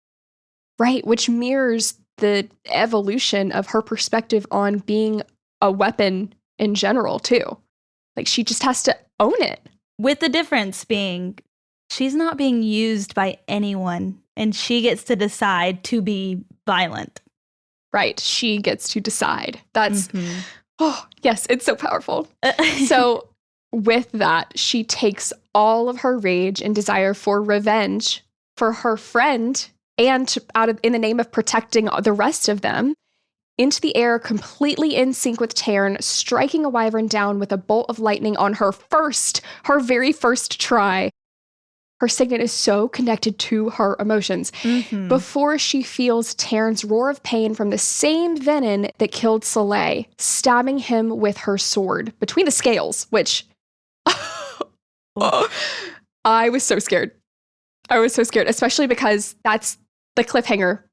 Right, which mirrors the evolution of her perspective on being a weapon in general, too. Like, she just has to own it. With the difference being, she's not being used by anyone, and she gets to decide to be violent. Right, she gets to decide. That's, oh, yes, it's so powerful. So with that, she takes all of her rage and desire for revenge for her friend and in the name of protecting the rest of them, into the air, completely in sync with Taryn, striking a wyvern down with a bolt of lightning on her very first try. Her signet is so connected to her emotions. Before she feels Taryn's roar of pain from the same venom that killed Soleil, stabbing him with her sword between the scales, which I was so scared. I was so scared, especially because that's the cliffhanger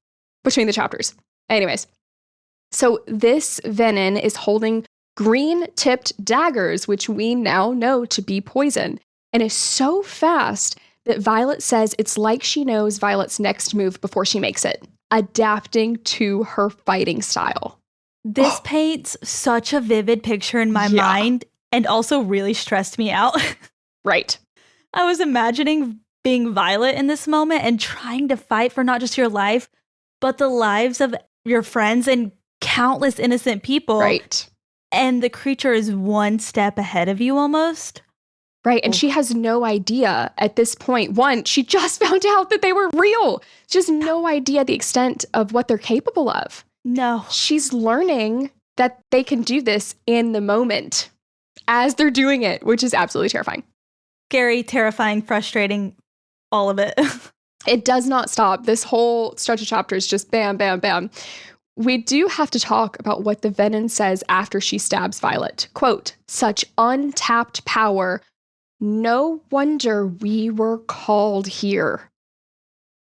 between the chapters. Anyways, so this venom is holding green-tipped daggers, which we now know to be poison, and is so fast that Violet says it's like she knows Violet's next move before she makes it, adapting to her fighting style. This paints such a vivid picture in my mind and also really stressed me out. Right. I was imagining being Violet in this moment and trying to fight for not just your life, but the lives of your friends and countless innocent people. Right. And the creature is one step ahead of you almost. Right. And she has no idea at this point. One, she just found out that they were real. She has no idea the extent of what they're capable of. No. She's learning that they can do this in the moment as they're doing it, which is absolutely terrifying. Scary, terrifying, frustrating, all of it. It does not stop. This whole stretch of chapters just bam, bam, bam. We do have to talk about what the venom says after she stabs Violet. Quote, "Such untapped power. No wonder we were called here.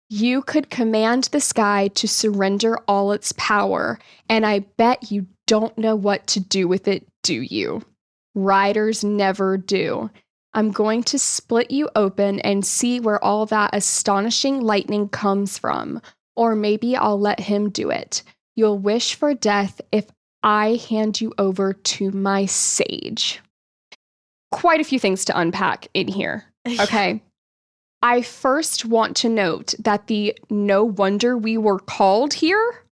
You could command the sky to surrender all its power, and I bet you don't know what to do with it, do you? Riders never do. I'm going to split you open and see where all that astonishing lightning comes from. Or maybe I'll let him do it. You'll wish for death if I hand you over to my sage." Quite a few things to unpack in here, okay? I first want to note that the "no wonder we were called here"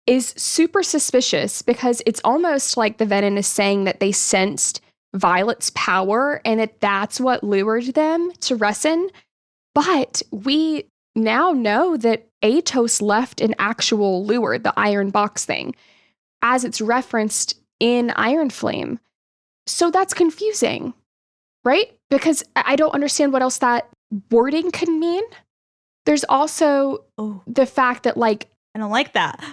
is super suspicious because it's almost like the venom is saying that they sensed Violet's power and that that's what lured them to Resin. But we now know that Atos left an actual lure, the iron box thing, as it's referenced in Iron Flame. So that's confusing, right? Because I don't understand what else that wording could mean. There's also the fact that, like... I don't like that.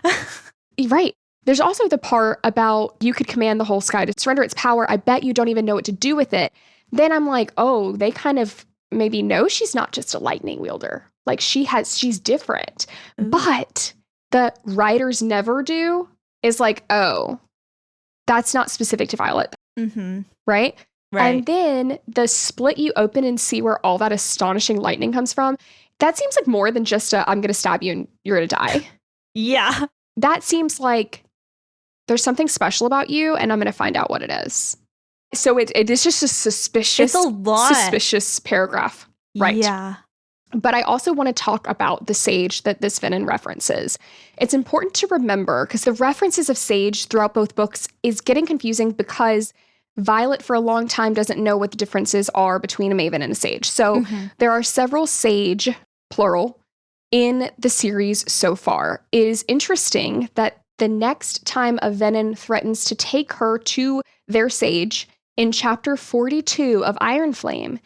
Right. There's also the part about you could command the whole sky to surrender its power. I bet you don't even know what to do with it. Then I'm like, oh, they kind of maybe know she's not just a lightning wielder. Like she's different. Ooh. But the riders never do is like, oh, that's not specific to Violet. Mm-hmm. Right? Right. And then the split you open and see where all that astonishing lightning comes from. that seems like more than just I'm going to stab you and you're going to die. Yeah. That seems like there's something special about you and I'm going to find out what it is. So it is just a suspicious paragraph. Right. Yeah. But I also want to talk about the sage that this Venin references. It's important to remember because the references of sage throughout both books is getting confusing because Violet for a long time doesn't know what the differences are between a maven and a sage. So there are several sage, plural, in the series so far. It is interesting that the next time a Venin threatens to take her to their sage in chapter 42 of Ironflame,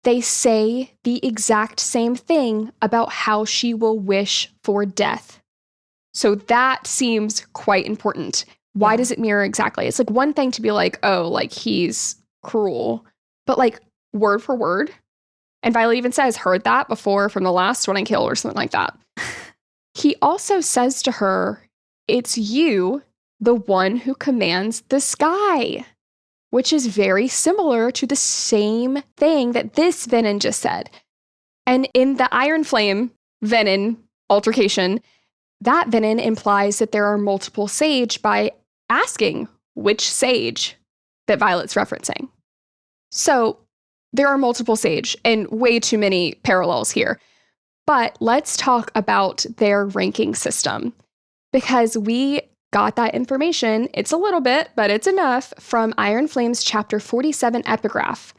they say the exact same thing about how she will wish for death. So that seems quite important. Why does it mirror exactly? It's like one thing to be like, oh, like he's cruel, but like word for word. And Violet even says, heard that before from the last one I killed or something like that. He also says to her, it's you, the one who commands the sky, which is very similar to the same thing that this Venin just said. And in the Ironflame Venin altercation, that Venin implies that there are multiple sage by asking which sage that Violet's referencing. So there are multiple sage and way too many parallels here. But let's talk about their ranking system because we got that information. It's a little bit, but it's enough from Ironflame's chapter 47 epigraph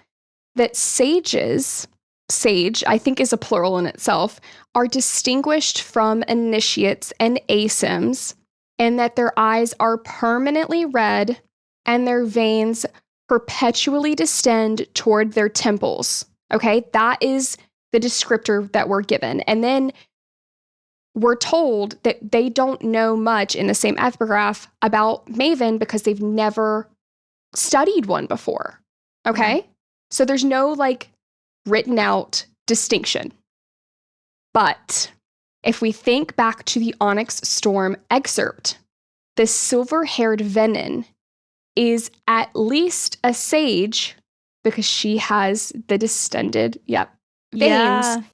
that sages, sage, I think is a plural in itself, are distinguished from initiates and asims, and that their eyes are permanently red and their veins perpetually distend toward their temples. Okay, that is the descriptor that we're given. And then we're told that they don't know much in the same epigraph about Maven because they've never studied one before. Okay, so there's no like written out distinction. But if we think back to the Onyx Storm excerpt, the silver-haired Venin is at least a sage because she has the distended, veins,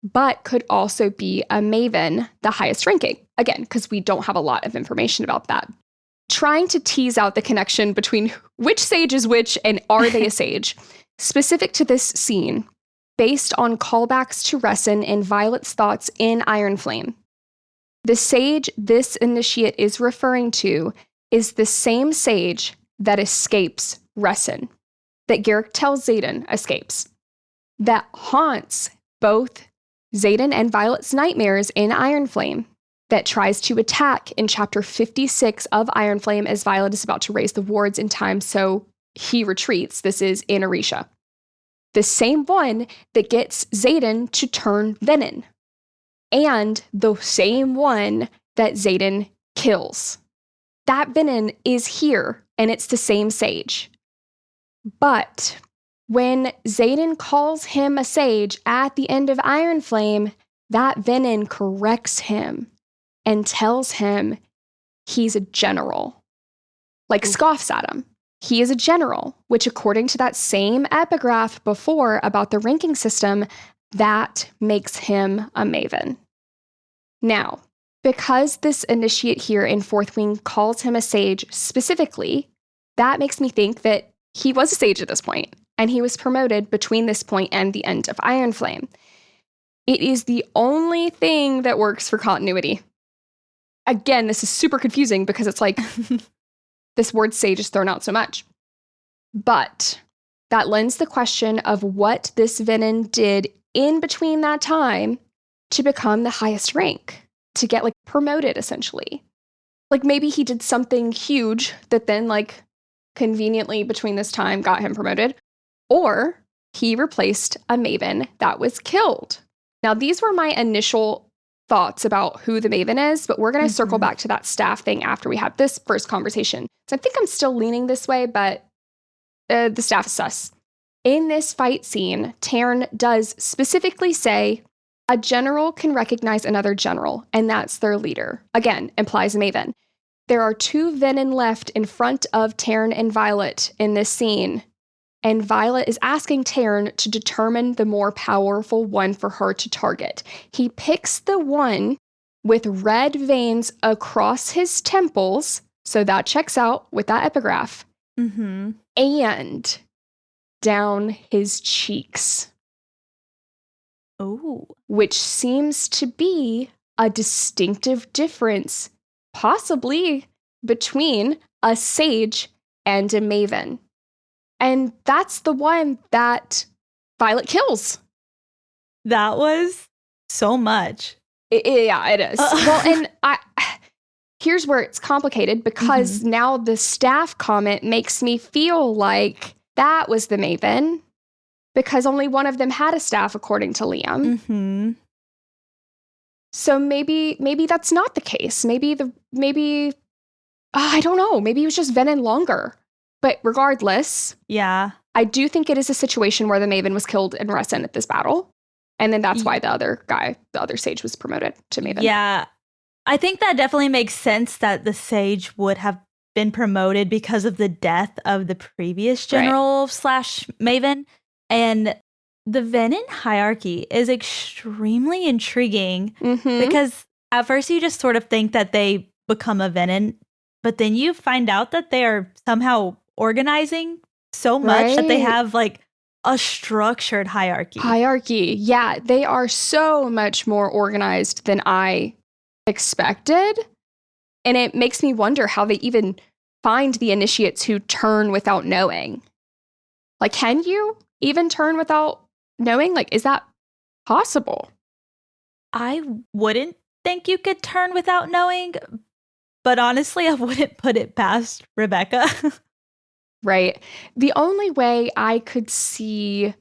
but could also be a maven, the highest ranking. Again, because we don't have a lot of information about that. Trying to tease out the connection between which sage is which and are they a sage, specific to this scene, based on callbacks to Resin and Violet's thoughts in Ironflame. The sage this initiate is referring to is the same sage that escapes Resin, that Garrick tells Xaden escapes, that haunts both Xaden and Violet's nightmares in Ironflame, that tries to attack in chapter 56 of Ironflame as Violet is about to raise the wards in time, so he retreats. This is in Orisha. The same one that gets Xaden to turn Venin, and the same one that Xaden kills. That Venin is here, and it's the same sage. But when Xaden calls him a sage at the end of Ironflame, that Venin corrects him and tells him he's a general. Like scoffs at him. He is a general, which according to that same epigraph before about the ranking system, that makes him a maven. Now, because this initiate here in Fourth Wing calls him a sage specifically, that makes me think that he was a sage at this point, and he was promoted between this point and the end of Ironflame. It is the only thing that works for continuity. Again, this is super confusing because it's like this word sage is thrown out so much. But that lends the question of what this Venin did in between that time to become the highest rank, to get like promoted essentially. Like maybe he did something huge that then like conveniently between this time got him promoted, or he replaced a maven that was killed. Now, these were my initial thoughts about who the maven is, but we're going to circle back to that staff thing after we have this first conversation. So I think I'm still leaning this way, but the staff is sus. In this fight scene, Tarn does specifically say, a general can recognize another general, and that's their leader. Again, implies a maven. There are two Venin left in front of Tarn and Violet in this scene, and Violet is asking Taryn to determine the more powerful one for her to target. He picks the one with red veins across his temples, so that checks out with that epigraph, and down his cheeks. Oh. Which seems to be a distinctive difference, possibly between a sage and a maven. And that's the one that Violet kills. That was so much. Yeah, it is. Well, and here's where it's complicated, because now the staff comment makes me feel like that was the maven, because only one of them had a staff, according to Liam. So maybe that's not the case. Maybe I don't know. Maybe it was just Venin longer. But regardless, yeah, I do think it is a situation where the maven was killed in Resin at this battle. And then that's why the other sage was promoted to maven. Yeah, I think that definitely makes sense that the sage would have been promoted because of the death of the previous general / maven. And the Venin hierarchy is extremely intriguing because at first you just sort of think that they become a Venin, but then you find out that they are somehow organizing so much that they have like a structured hierarchy. Yeah, they are so much more organized than I expected. And it makes me wonder how they even find the initiates who turn without knowing. Like, can you even turn without knowing? Like, is that possible? I wouldn't think you could turn without knowing, but honestly, I wouldn't put it past Rebecca. Right. The only way I could see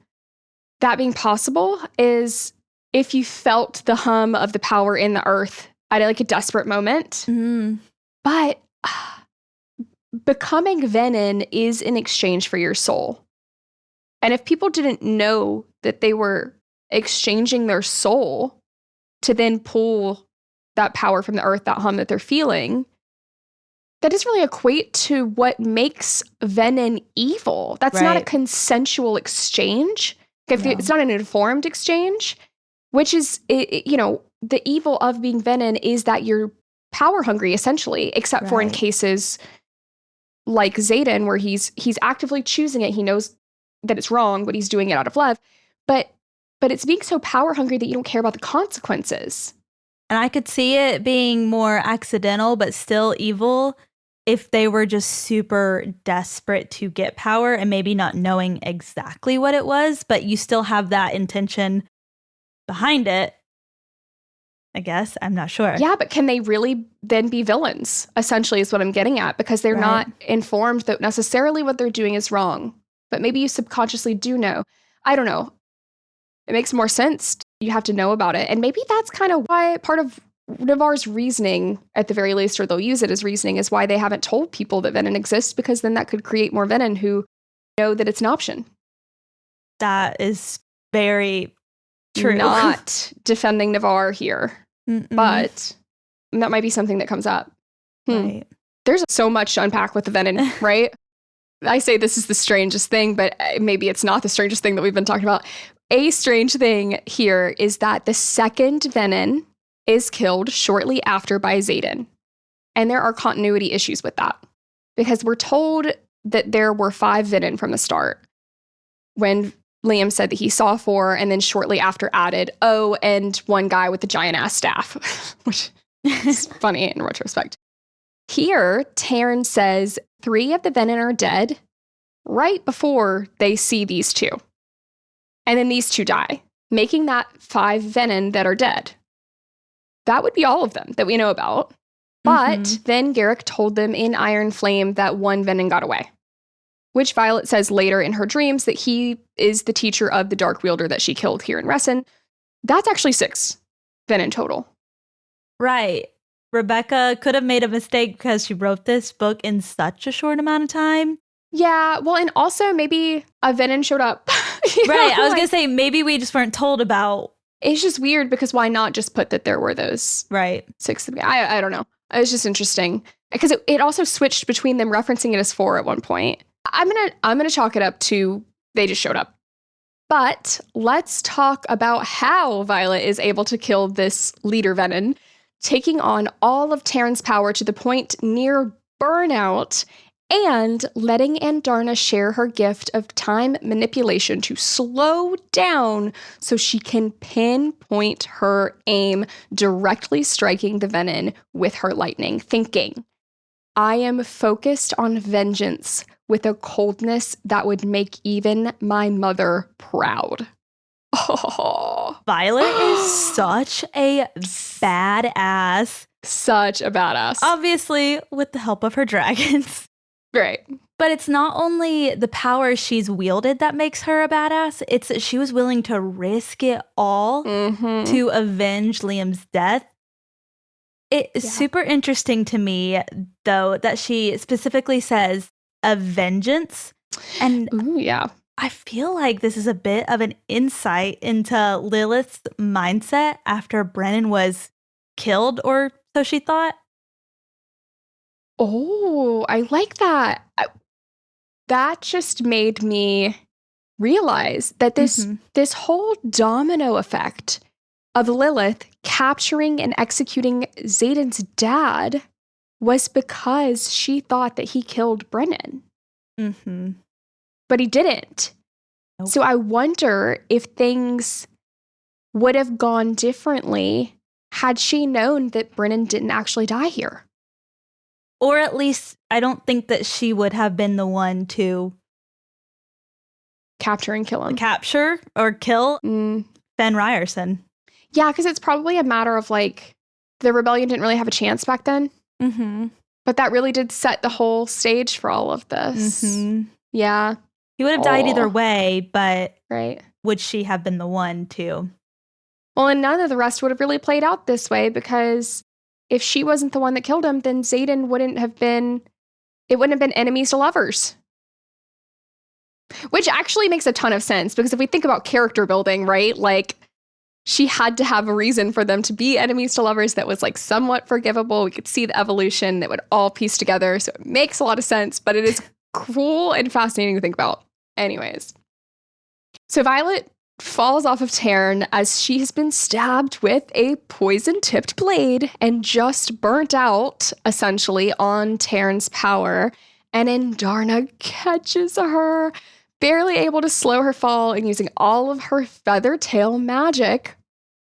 that being possible is if you felt the hum of the power in the earth at like a desperate moment. But becoming Venin is in exchange for your soul. And if people didn't know that they were exchanging their soul to then pull that power from the earth, that hum that they're feeling, that doesn't really equate to what makes Venin evil. That's not a consensual exchange. It's not an informed exchange, which is, the evil of being Venin is that you're power hungry, essentially, except for in cases like Xaden, where he's actively choosing it. He knows that it's wrong, but he's doing it out of love. But it's being so power hungry that you don't care about the consequences. And I could see it being more accidental, but still evil if they were just super desperate to get power and maybe not knowing exactly what it was, but you still have that intention behind it. I guess. I'm not sure. Yeah, but can they really then be villains, essentially, is what I'm getting at, because they're not informed that necessarily what they're doing is wrong. But maybe you subconsciously do know. I don't know. It makes more sense. You have to know about it. And maybe that's kind of why part of Navarre's reasoning, at the very least, or they'll use it as reasoning, is why they haven't told people that Venin exists, because then that could create more Venin who know that it's an option. That is very true. Not defending Navarre here. But that might be something that comes up. Right. There's so much to unpack with the Venin, right? I say this is the strangest thing, but maybe it's not the strangest thing that we've been talking about. A strange thing here is that the second Venin is killed shortly after by Xaden. And there are continuity issues with that, because we're told that there were 5 Venin from the start, when Liam said that he saw 4, and then shortly after added, and one guy with the giant ass staff, which is funny in retrospect. Here, Taryn says 3 of the Venin are dead right before they see these 2. And then these 2 die, making that 5 Venin that are dead. That would be all of them that we know about. But then Garrick told them in Iron Flame that 1 Venin got away, which Violet says later in her dreams that he is the teacher of the Dark Wielder that she killed here in Resin. That's actually 6 Venin total. Right. Rebecca could have made a mistake because she wrote this book in such a short amount of time. Yeah, well, and also maybe a Venin showed up. Right, I was going to say, maybe we just weren't told about. It's just weird, because why not just put that there were those 6? I don't know. It was just interesting, because it also switched between them referencing it as 4 at one point. I'm gonna chalk it up to They just showed up. But let's talk about how Violet is able to kill this leader Venom, taking on all of Terran's power to the point near burnout and letting Andarna share her gift of time manipulation to slow down so she can pinpoint her aim, directly striking the Venom with her lightning, thinking, I am focused on vengeance with a coldness that would make even my mother proud. Oh. Violet is such a badass. Such a badass. Obviously, with the help of her dragons. Right. But it's not only the power she's wielded that makes her a badass, it's that she was willing to risk it all to avenge Liam's death. It's super interesting to me, though, that she specifically says a vengeance. And I feel like this is a bit of an insight into Lilith's mindset after Brennan was killed, or so she thought. Oh, I like that. That just made me realize that this whole domino effect of Lilith capturing and executing Xaden's dad was because she thought that he killed Brennan. But he didn't. Nope. So I wonder if things would have gone differently had she known that Brennan didn't actually die here. Or at least, I don't think that she would have been the one to capture and kill him. Capture or kill Fen Ryerson. Yeah, because it's probably a matter of like, the rebellion didn't really have a chance back then. But that really did set the whole stage for all of this. Yeah. He would have died either way, but right. Would she have been the one to? Well, and none of the rest would have really played out this way, because if she wasn't the one that killed him, then Xaden wouldn't have been enemies to lovers. Which actually makes a ton of sense, because if we think about character building, right? Like, she had to have a reason for them to be enemies to lovers that was like somewhat forgivable. We could see the evolution that would all piece together. So it makes a lot of sense, but it is cool and fascinating to think about. Anyways. So Violet falls off of Terran as she has been stabbed with a poison-tipped blade and just burnt out, essentially, on Terran's power. And Andarna catches her, barely able to slow her fall, and using all of her feather tail magic,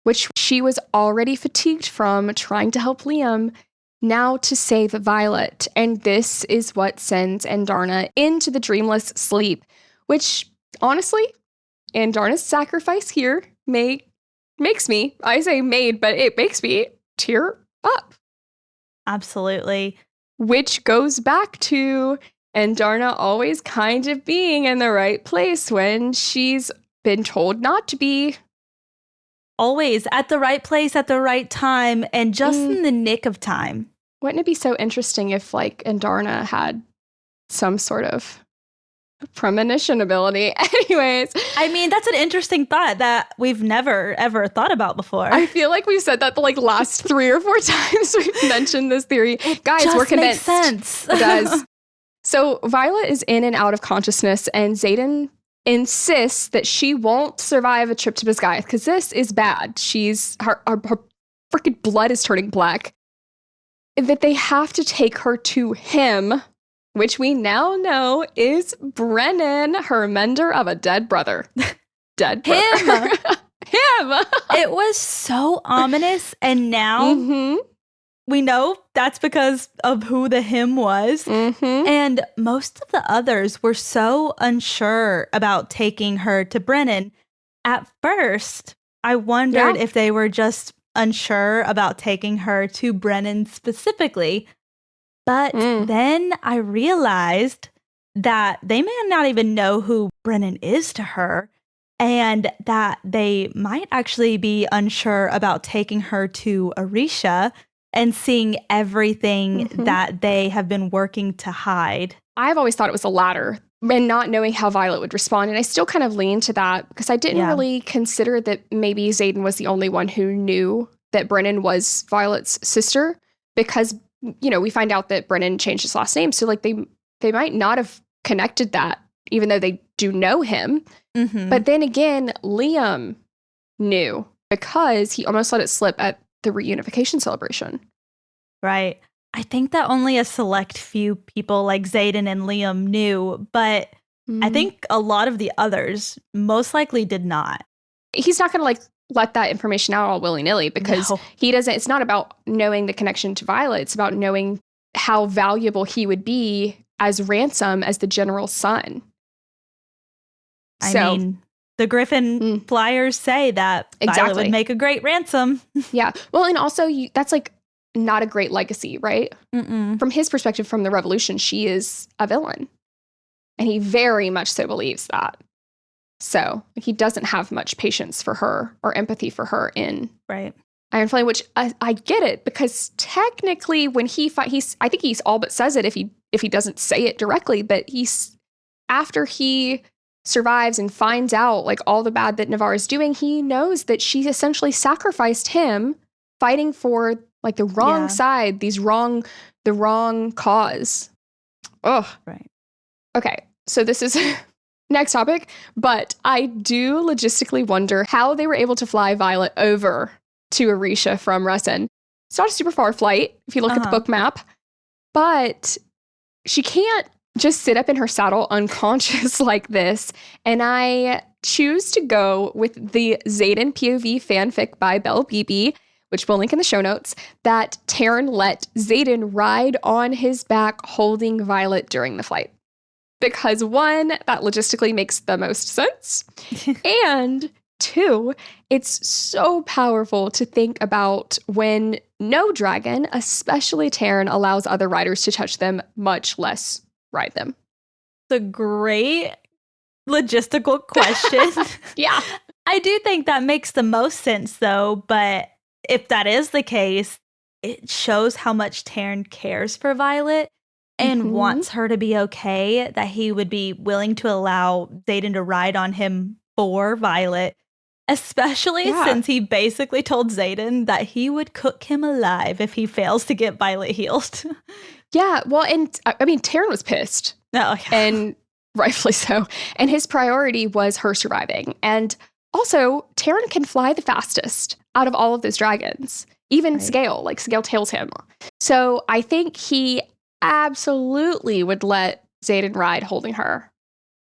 which she was already fatigued from trying to help Liam, now to save Violet. And this is what sends Andarna into the dreamless sleep, which, honestly, Andarna's sacrifice here makes me, I say made, but it makes me tear up. Absolutely. Which goes back to Andarna always kind of being in the right place when she's been told not to be. Always at the right place at the right time, and just in the nick of time. Wouldn't it be so interesting if, like, Andarna had some sort of premonition ability? Anyways. I mean, that's an interesting thought that we've never, ever thought about before. I feel like we've said that the last 3 or 4 times we've mentioned this theory. Guys, we're convinced. Makes sense. It does. So Violet is in and out of consciousness, and Xaden insists that she won't survive a trip to Biscayeth because this is bad. Her freaking blood is turning black. That they have to take her to him, which we now know is Brennan, her mender of a dead brother. Dead brother. Him! It was so ominous, and now we know that's because of who the him was. And most of the others were so unsure about taking her to Brennan. At first, I wondered if they were just unsure about taking her to Brennan specifically. But then I realized that they may not even know who Brennan is to her, and that they might actually be unsure about taking her to Arisha and seeing everything that they have been working to hide. I've always thought it was the latter, and not knowing how Violet would respond. And I still kind of lean to that because I didn't really consider that maybe Xaden was the only one who knew that Brennan was Violet's sister, because, you know, we find out that Brennan changed his last name. So like they might not have connected that even though they do know him. Mm-hmm. But then again, Liam knew because he almost let it slip at the reunification celebration. Right. I think that only a select few people like Xaden and Liam knew, but I think a lot of the others most likely did not. He's not going to like let that information out all willy-nilly because he doesn't, it's not about knowing the connection to Violet. It's about knowing how valuable he would be as ransom as the general's son. I mean, the Griffin flyers say that Violet would make a great ransom. Yeah. Well, and also that's like not a great legacy, right? Mm-mm. From his perspective, from the Revolution, she is a villain. And he very much so believes that. So he doesn't have much patience for her or empathy for her in Iron Flame, which I get it, because technically when I think he's all but says it if he doesn't say it directly, but after he survives and finds out like all the bad that Navarre is doing, he knows that she essentially sacrificed him fighting for like the wrong side, the wrong cause. Oh, right. Okay, so this is next topic, but I do logistically wonder how they were able to fly Violet over to Orisha from Resin. It's not a super far flight if you look at the book map, but she can't just sit up in her saddle unconscious like this. And I choose to go with the Xaden POV fanfic by Belle Beebe, which we'll link in the show notes, that Terran let Xaden ride on his back holding Violet during the flight. Because one, that logistically makes the most sense. And two, it's so powerful to think about when no dragon, especially Terran, allows other riders to touch them, much less ride them. It's a great logistical question. Yeah. I do think that makes the most sense, though. But if that is the case, it shows how much Terran cares for Violet and wants her to be okay, that he would be willing to allow Xaden to ride on him for Violet, especially since he basically told Xaden that he would cook him alive if he fails to get Violet healed. Yeah, well, and I mean, Terran was pissed. Oh, yeah. And rightfully so. And his priority was her surviving. And also, Terran can fly the fastest out of all of those dragons. Even Scale, like Scale tails him. So I think he absolutely would let Xaden ride holding her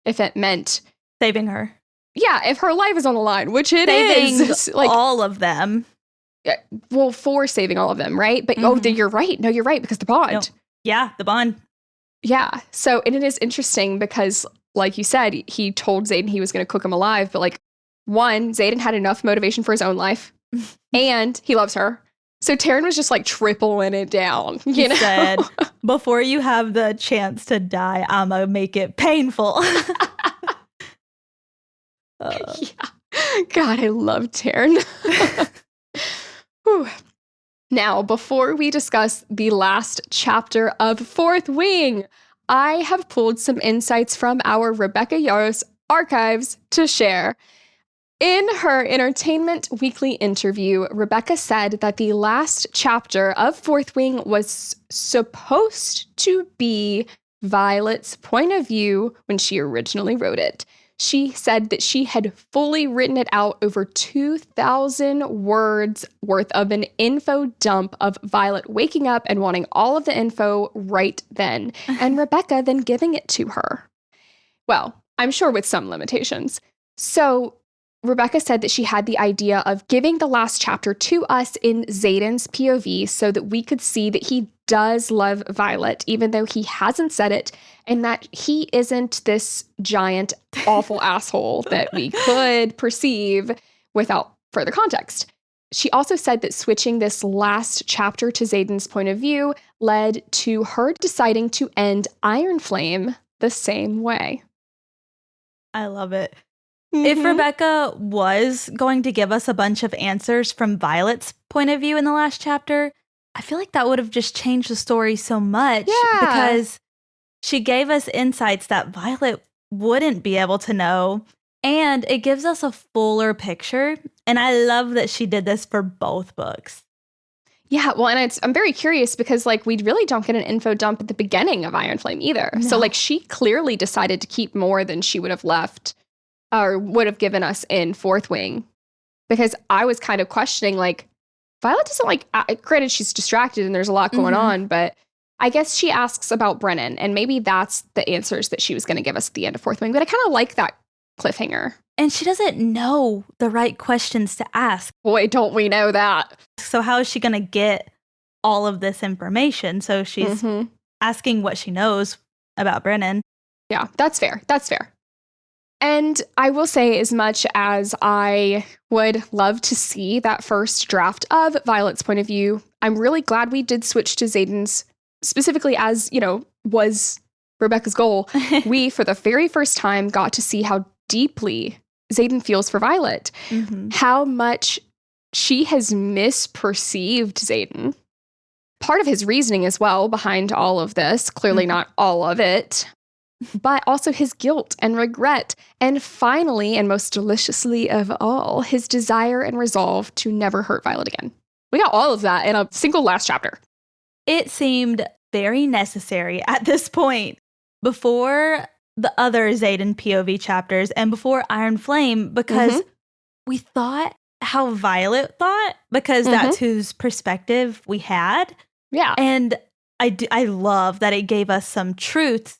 if it meant saving her. Yeah, if her life is on the line, which it saving is. Like, all of them. Well, for saving all of them, right? But you're right. No, you're right, because the bond. No. Yeah, the bond. Yeah. So, and it is interesting because, like you said, he told Xaden he was going to cook him alive. But like, one, Xaden had enough motivation for his own life and he loves her. So Terran was just like tripling it down. He said, before you have the chance to die, I'm going to make it painful. Yeah. God, I love Terran. Now, before we discuss the last chapter of Fourth Wing, I have pulled some insights from our Rebecca Yarros archives to share. In her Entertainment Weekly interview, Rebecca said that the last chapter of Fourth Wing was supposed to be Violet's point of view when she originally wrote it. She said that she had fully written it out over 2,000 words worth of an info dump of Violet waking up and wanting all of the info right then, and Rebecca then giving it to her. Well, I'm sure with some limitations. So Rebecca said that she had the idea of giving the last chapter to us in Xaden's POV so that we could see that he does love Violet, even though he hasn't said it, and that he isn't this giant, awful asshole that we could perceive without further context. She also said that switching this last chapter to Xaden's point of view led to her deciding to end Iron Flame the same way. I love it. If Rebecca was going to give us a bunch of answers from Violet's point of view in the last chapter, I feel like that would have just changed the story so much because she gave us insights that Violet wouldn't be able to know, and it gives us a fuller picture. And I love that she did this for both books. Yeah, well, and I'm very curious because, like, we really don't get an info dump at the beginning of Iron Flame either. No. So, like, she clearly decided to keep more than she would have left or would have given us in Fourth Wing. Because I was kind of questioning, like, Violet doesn't, like, granted, she's distracted and there's a lot going on, but I guess she asks about Brennan, and maybe that's the answers that she was going to give us at the end of Fourth Wing. But I kind of like that cliffhanger. And she doesn't know the right questions to ask. Boy, don't we know that. So how is she going to get all of this information? So she's asking what she knows about Brennan. Yeah, that's fair. That's fair. And I will say, as much as I would love to see that first draft of Violet's point of view, I'm really glad we did switch to Xaden's, specifically as, you know, was Rebecca's goal. We, for the very first time, got to see how deeply Xaden feels for Violet, how much she has misperceived Xaden. Part of his reasoning as well behind all of this, clearly not all of it, but also his guilt and regret, and finally, and most deliciously of all, his desire and resolve to never hurt Violet again. We got all of that in a single last chapter. It seemed very necessary at this point, before the other Xaden POV chapters and before Iron Flame, because we thought how Violet thought, because that's whose perspective we had. Yeah. And I love that it gave us some truths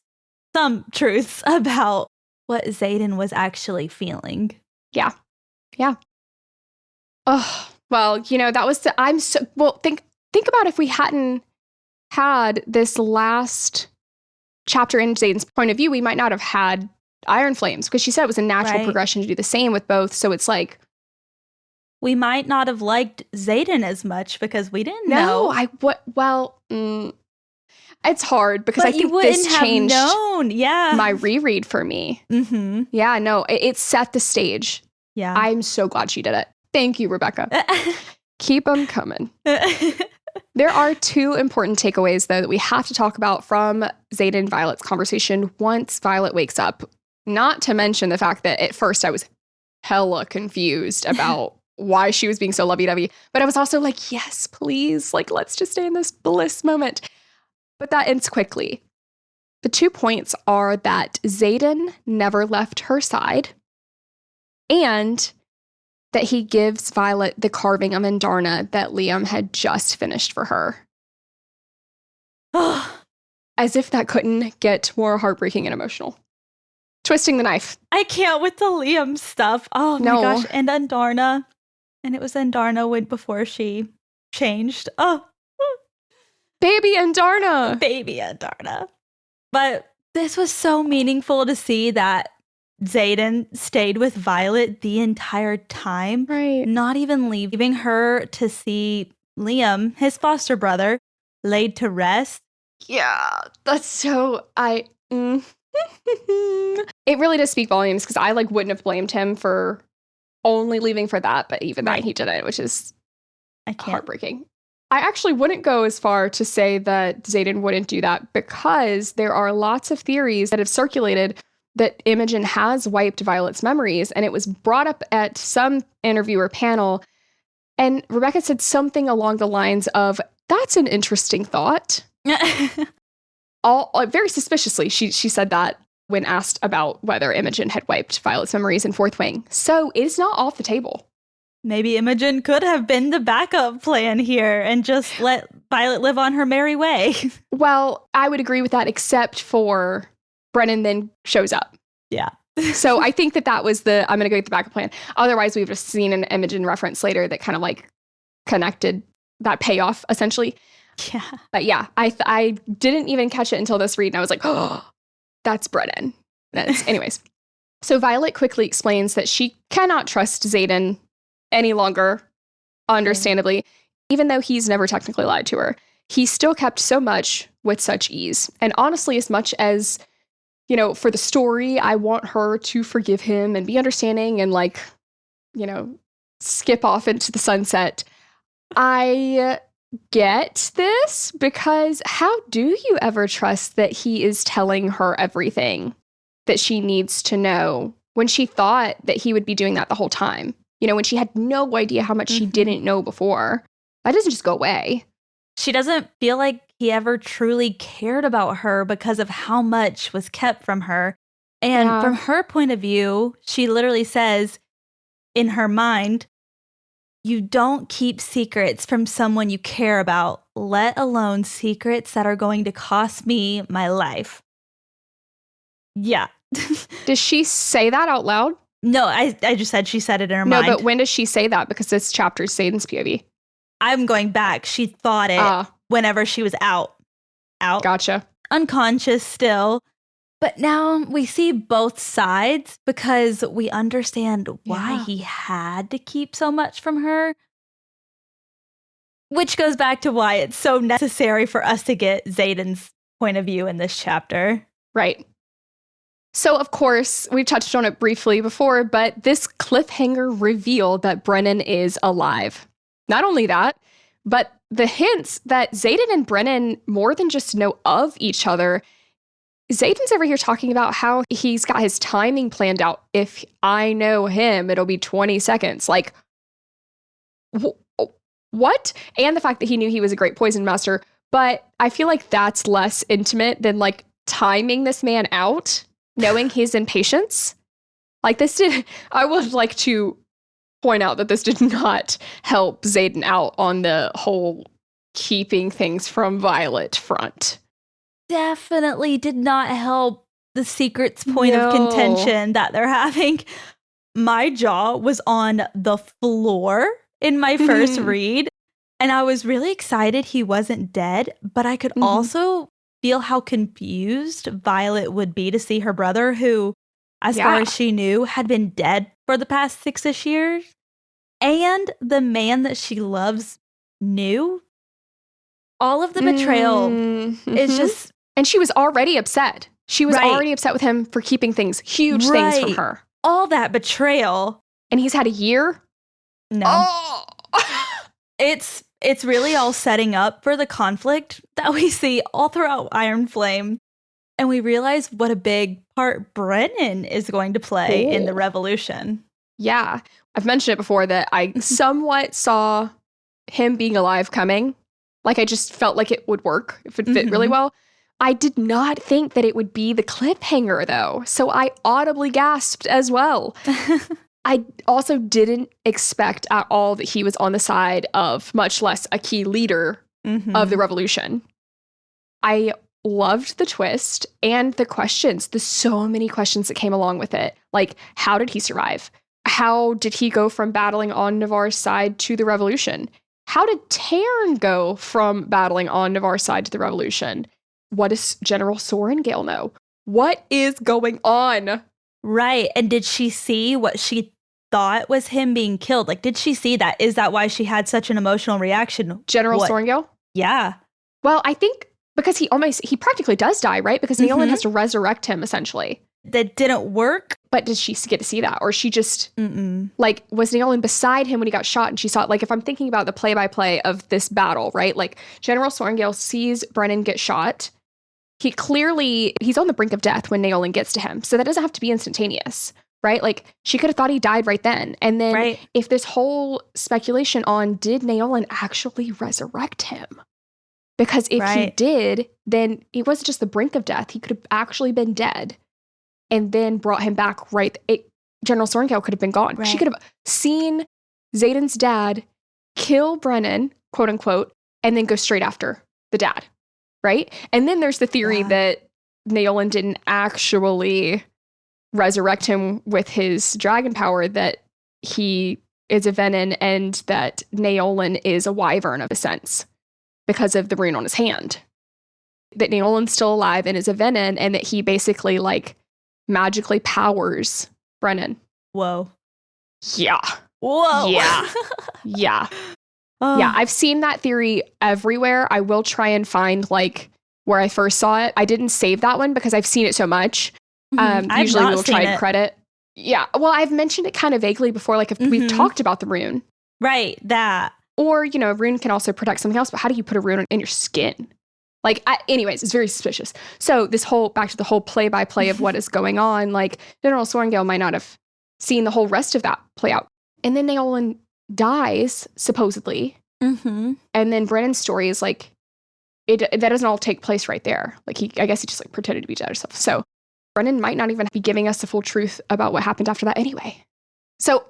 about what Xaden was actually feeling. Yeah. Yeah. Oh, well, you know, that was think about if we hadn't had this last chapter in Xaden's point of view, we might not have had Iron Flames, because she said it was a natural progression to do the same with both. So it's like, we might not have liked Xaden as much because we didn't know. It's hard because I think this changed my reread for me. Yeah, no, it set the stage. Yeah. I'm so glad she did it. Thank you, Rebecca. Keep them coming. There are two important takeaways, though, that we have to talk about from Xaden and Violet's conversation once Violet wakes up. Not to mention the fact that at first I was hella confused about why she was being so lovey-dovey. But I was also like, yes, please, like, let's just stay in this bliss moment. But that ends quickly. The 2 points are that Xaden never left her side, and that he gives Violet the carving of Andarna that Liam had just finished for her. As if that couldn't get more heartbreaking and emotional. Twisting the knife. I can't with the Liam stuff. Oh my gosh. And Andarna. And it was Andarna before she changed. Oh. Baby Andarna. Baby Andarna. But this was so meaningful to see that Xaden stayed with Violet the entire time. Right. Not even leaving her to see Liam, his foster brother, laid to rest. Yeah, that's so... It really does speak volumes, because I wouldn't have blamed him for only leaving for that, but even then he did it, which is heartbreaking. I actually wouldn't go as far to say that Xaden wouldn't do that, because there are lots of theories that have circulated that Imogen has wiped Violet's memories, and it was brought up at some interviewer panel, and Rebecca said something along the lines of, that's an interesting thought. Very suspiciously, she said that when asked about whether Imogen had wiped Violet's memories in Fourth Wing. So it is not off the table. Maybe Imogen could have been the backup plan here and just let Violet live on her merry way. Well, I would agree with that, except for Brennan then shows up. Yeah. So I think that was I'm going to go with the backup plan. Otherwise, we've just seen an Imogen reference later that kind of connected that payoff, essentially. Yeah. But yeah, I didn't even catch it until this read, and I was like, oh, that's Brennan. Anyways. So Violet quickly explains that she cannot trust Xaden any longer, understandably, even though he's never technically lied to her. He still kept so much with such ease. And honestly, as much as, for the story, I want her to forgive him and be understanding and skip off into the sunset. I get this, because how do you ever trust that he is telling her everything that she needs to know when she thought that he would be doing that the whole time? When she had no idea how much she didn't know before That doesn't just go away. She doesn't feel like he ever truly cared about her because of how much was kept from her. And from her point of view, she literally says in her mind, you don't keep secrets from someone you care about, let alone secrets that are going to cost me my life. Yeah. Does she say that out loud? No, I just said she said it in her mind. No, but when does she say that? Because this chapter is Xaden's POV. I'm going back. She thought it whenever she was out. Gotcha. Unconscious still. But now we see both sides because we understand why he had to keep so much from her. Which goes back to why it's so necessary for us to get Xaden's point of view in this chapter. Right. So, of course, we've touched on it briefly before, but this cliffhanger reveal that Brennan is alive. Not only that, but the hints that Xaden and Brennan more than just know of each other. Xaden's over here talking about how he's got his timing planned out. If I know him, it'll be 20 seconds. Like, what? And the fact that he knew he was a great poison master. But I feel like that's less intimate than like timing this man out, knowing his impatience. Like I would like to point out that this did not help Xaden out on the whole keeping things from Violet front. Definitely did not help the secret's point of contention that they're having. My jaw was on the floor in my first read, and I was really excited he wasn't dead, but I could also feel how confused Violet would be to see her brother, who, as far as she knew, had been dead for the past 6-ish years. And the man that she loves knew. All of the betrayal is just... And she was already upset. She was already upset with him for keeping huge things from her. All that betrayal. And he's had a year? No. Oh! It's really all setting up for the conflict that we see all throughout Iron Flame. And we realize what a big part Brennan is going to play in the revolution. Yeah. I've mentioned it before that I somewhat saw him being alive coming. Like I just felt like it would work. It would fit really well. I did not think that it would be the cliffhanger, though. So I audibly gasped as well. I also didn't expect at all that he was on the side of, much less a key leader of the revolution. I loved the twist and the questions. There's so many questions that came along with it. Like, how did he survive? How did he go from battling on Navarre's side to the revolution? How did Tairn go from battling on Navarre's side to the revolution? What does General Sorengale know? What is going on? Right. And did she see what she thought was him being killed? Like, did she see that? Is that why she had such an emotional reaction? General Sorengale? Yeah. Well, I think because he practically does die, right? Because Neolin has to resurrect him, essentially. That didn't work. But did she get to see that? Or she just, like, was Neolin beside him when he got shot and she saw it? Like, if I'm thinking about the play-by-play of this battle, right? Like, General Sorengale sees Brennan get shot. He's on the brink of death when Neolin gets to him. So that doesn't have to be instantaneous, right? Like, she could have thought he died right then. And then if this whole speculation on, did Neolin actually resurrect him? Because if he did, then he wasn't just the brink of death. He could have actually been dead and then brought him back General Sorengale could have been gone. She could have seen Xaden's dad kill Brennan, quote unquote, and then go straight after the dad. Right? And then there's the theory that Neolin didn't actually resurrect him with his dragon power, that he is a Venin and that Neolin is a wyvern of a sense because of the rune on his hand. That Neolin's still alive and is a Venin, and that he basically like magically powers Brennan. Whoa. Yeah. Whoa. Yeah. Yeah. Yeah, I've seen that theory everywhere. I will try and find like where I first saw it. I didn't save that one because I've seen it so much. Usually we'll try and credit. Yeah, well, I've mentioned it kind of vaguely before, like if we've talked about the rune. Right, that. Or, a rune can also protect something else, but how do you put a rune in your skin? Like, anyways, it's very suspicious. So back to the whole play-by-play of what is going on, like General Sorengale might not have seen the whole rest of that play out. And then Neolin dies, supposedly, And then Brennan's story is like, that doesn't all take place right there. Like I guess he just like pretended to be dead or something. So Brennan might not even be giving us the full truth about what happened after that anyway. So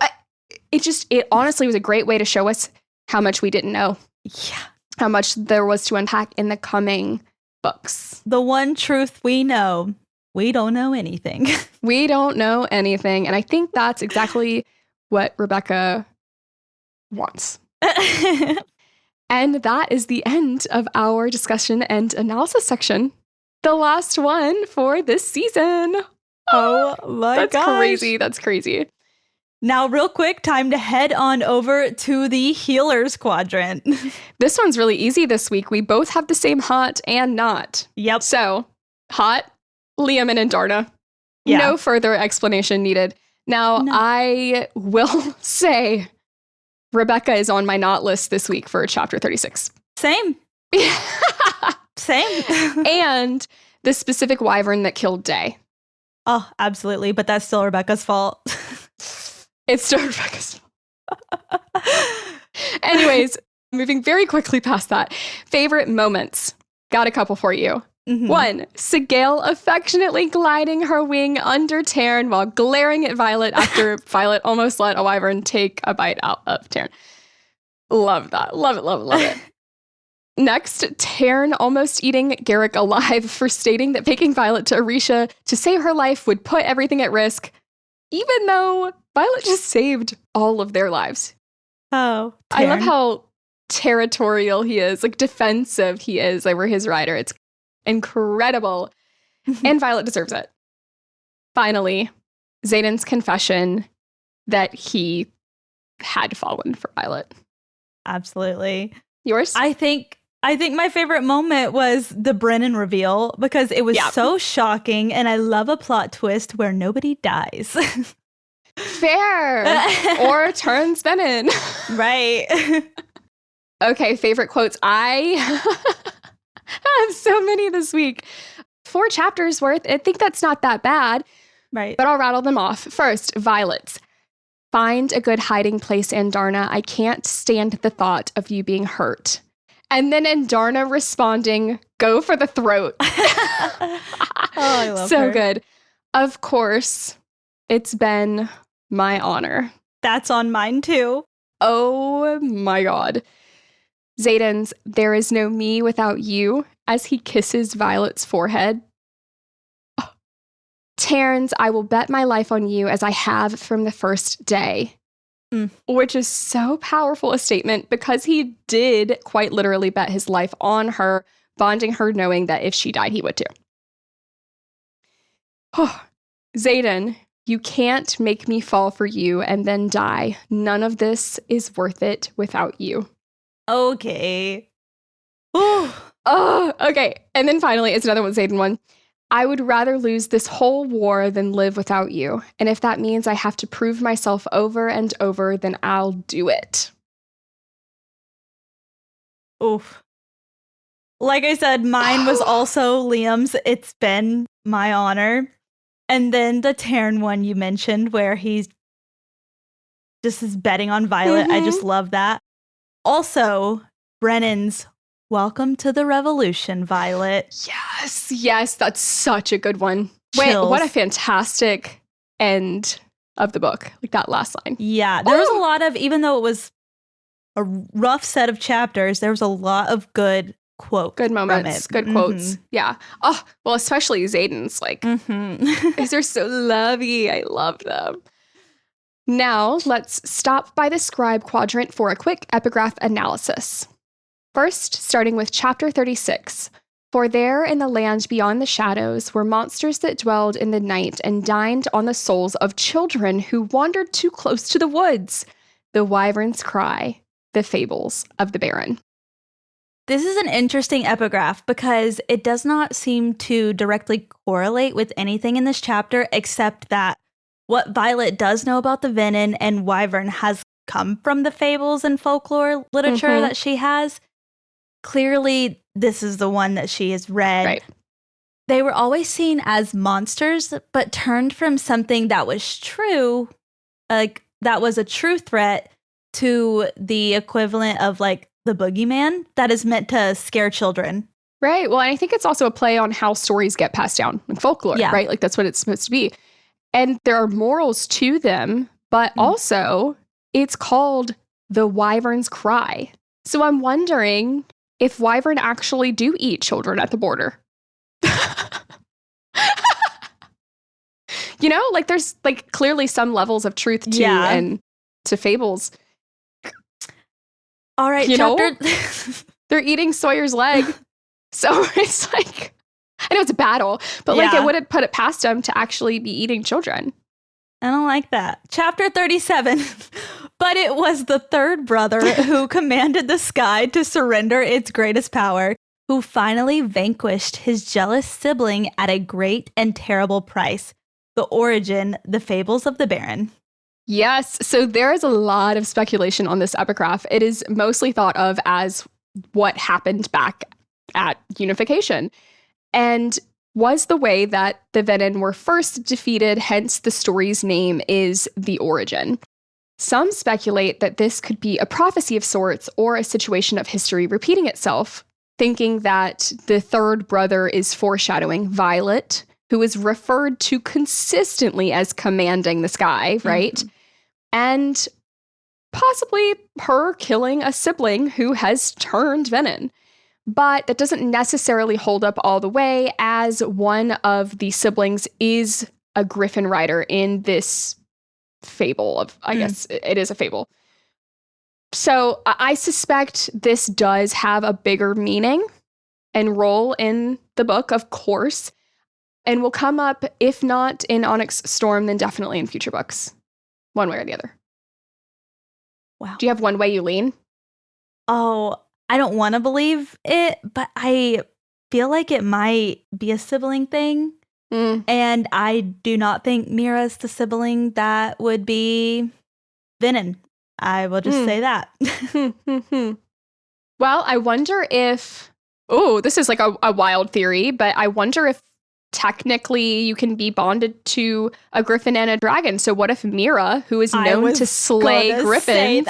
it honestly was a great way to show us how much we didn't know. Yeah. How much there was to unpack in the coming books. The one truth we know, we don't know anything. We don't know anything. And I think that's exactly what Rebecca wants. And that is the end of our discussion and analysis section. The last one for this season. Oh my gosh. That's crazy. That's crazy. Now, real quick, time to head on over to the healers quadrant. This one's really easy this week. We both have the same hot and not. Yep. So, hot, Liam and Andarna. Yeah. No further explanation needed. Now, I will say Rebecca is on my not list this week for chapter 36. Same. Same. And the specific wyvern that killed Day. Oh, absolutely. But that's still Rebecca's fault. It's still Rebecca's fault. Anyways, moving very quickly past that. Favorite moments. Got a couple for you. 1, Sigale affectionately gliding her wing under Taryn while glaring at Violet after Violet almost let a wyvern take a bite out of Taryn. Love that. Love it, love it, love it. Next, Taryn almost eating Garrick alive for stating that taking Violet to Orisha to save her life would put everything at risk, even though Violet just saved all of their lives. Oh, Taryn. I love how territorial he is, like defensive he is over his rider. It's incredible. And Violet deserves it. Finally, Xaden's confession that he had fallen for Violet. Absolutely. Yours? I think my favorite moment was the Brennan reveal because it was so shocking, and I love a plot twist where nobody dies. Fair. Or turns Brennan. Right. Okay, favorite quotes. I have so many this week. 4 chapters worth. I think that's not that bad. Right. But I'll rattle them off. First, Violet's. Find a good hiding place, Andarna. I can't stand the thought of you being hurt. And then Andarna responding, go for the throat. Oh, I love so her. good. Of course, it's been my honor. That's on mine too. Oh my God. Xaden's, there is no me without you, as he kisses Violet's forehead. Oh. Taryn's, I will bet my life on you as I have from the first day. Which is so powerful a statement because he did quite literally bet his life on her, bonding her knowing that if she died, he would too. Oh. Xaden, you can't make me fall for you and then die. None of this is worth it without you. Okay. Oh, okay. And then finally, it's another one, Xaden one. I would rather lose this whole war than live without you. And if that means I have to prove myself over and over, then I'll do it. Oof. Like I said, mine was also Liam's. It's been my honor. And then the Taryn one you mentioned where he's just is betting on Violet. I just love that. Also, Brennan's welcome to the revolution, Violet. Yes, that's such a good one. Wait, Chills. what a fantastic end of the book. Like that last line. Yeah, there was a lot of, even though it was a rough set of chapters, there was a lot of good quotes. Good moments, good quotes. Yeah. Oh, well, especially Xaden's, like, they're so lovey. I love them. Now, let's stop by the Scribe Quadrant for a quick epigraph analysis. First, starting with chapter 36. For there in the land beyond the shadows were monsters that dwelled in the night and dined on the souls of children who wandered too close to the woods. The wyvern's cry, the fables of the Baron. This is an interesting epigraph because it does not seem to directly correlate with anything in this chapter except that what Violet does know about the venom and wyvern has come from the fables and folklore literature that she has. Clearly, this is the one that she has read. Right. They were always seen as monsters, but turned from something that was true, like that was a true threat, to the equivalent of like the boogeyman that is meant to scare children. Right. Well, I think it's also a play on how stories get passed down in folklore, right? Like that's what it's supposed to be. And there are morals to them, but also it's called the Wyvern's Cry. So I'm wondering if wyvern actually do eat children at the border. You know, like there's like clearly some levels of truth to and to fables. All right, you know, they're eating Sawyer's leg. So it's like, I know it's a battle, but like it wouldn't put it past them to actually be eating children. I don't like that. Chapter 37. But it was the third brother who commanded the sky to surrender its greatest power, who finally vanquished his jealous sibling at a great and terrible price. The origin, the fables of the Baron. Yes. So there is a lot of speculation on this epigraph. It is mostly thought of as what happened back at unification and was the way that the Venin were first defeated, hence the story's name is The Origin. Some speculate that this could be a prophecy of sorts or a situation of history repeating itself, thinking that the third brother is foreshadowing Violet, who is referred to consistently as commanding the sky, right? And possibly her killing a sibling who has turned Venin. But that doesn't necessarily hold up all the way, as one of the siblings is a griffin rider in this fable of, I guess it is a fable. So I suspect this does have a bigger meaning and role in the book, of course, and will come up, if not in Onyx Storm, then definitely in future books, one way or the other. Wow. Do you have one way you lean? Oh, I don't want to believe it, but I feel like it might be a sibling thing. And I do not think Mira's the sibling that would be Venin. I will just say that. Well, I wonder if, this is like a wild theory, but I wonder if technically you can be bonded to a griffin and a dragon. So what if Mira, who is known to slay griffins,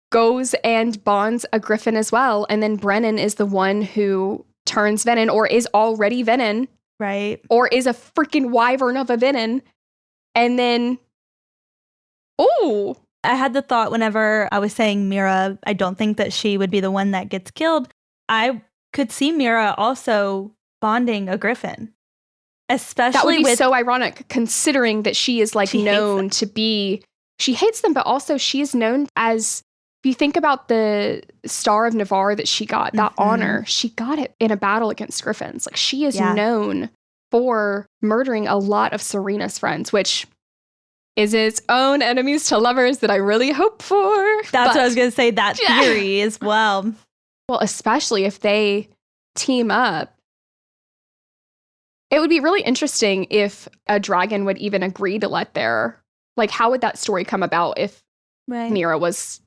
goes and bonds a griffin as well, and then Brennan is the one who turns Venin, or is already Venin, right? Or is a freaking wyvern of a Venin, and then, I had the thought whenever I was saying Mira, I don't think that she would be the one that gets killed. I could see Mira also bonding a griffin, especially that would be so ironic, considering that she is like known to be. She hates them, but also she is known as. If you think about the Star of Navarre that she got, that honor, she got it in a battle against griffins. Like, she is known for murdering a lot of Serena's friends, which is its own enemies to lovers that I really hope for. That's what I was going to say, that theory as well. Well, especially if they team up. It would be really interesting if a dragon would even agree to let their, like, how would that story come about if Mira was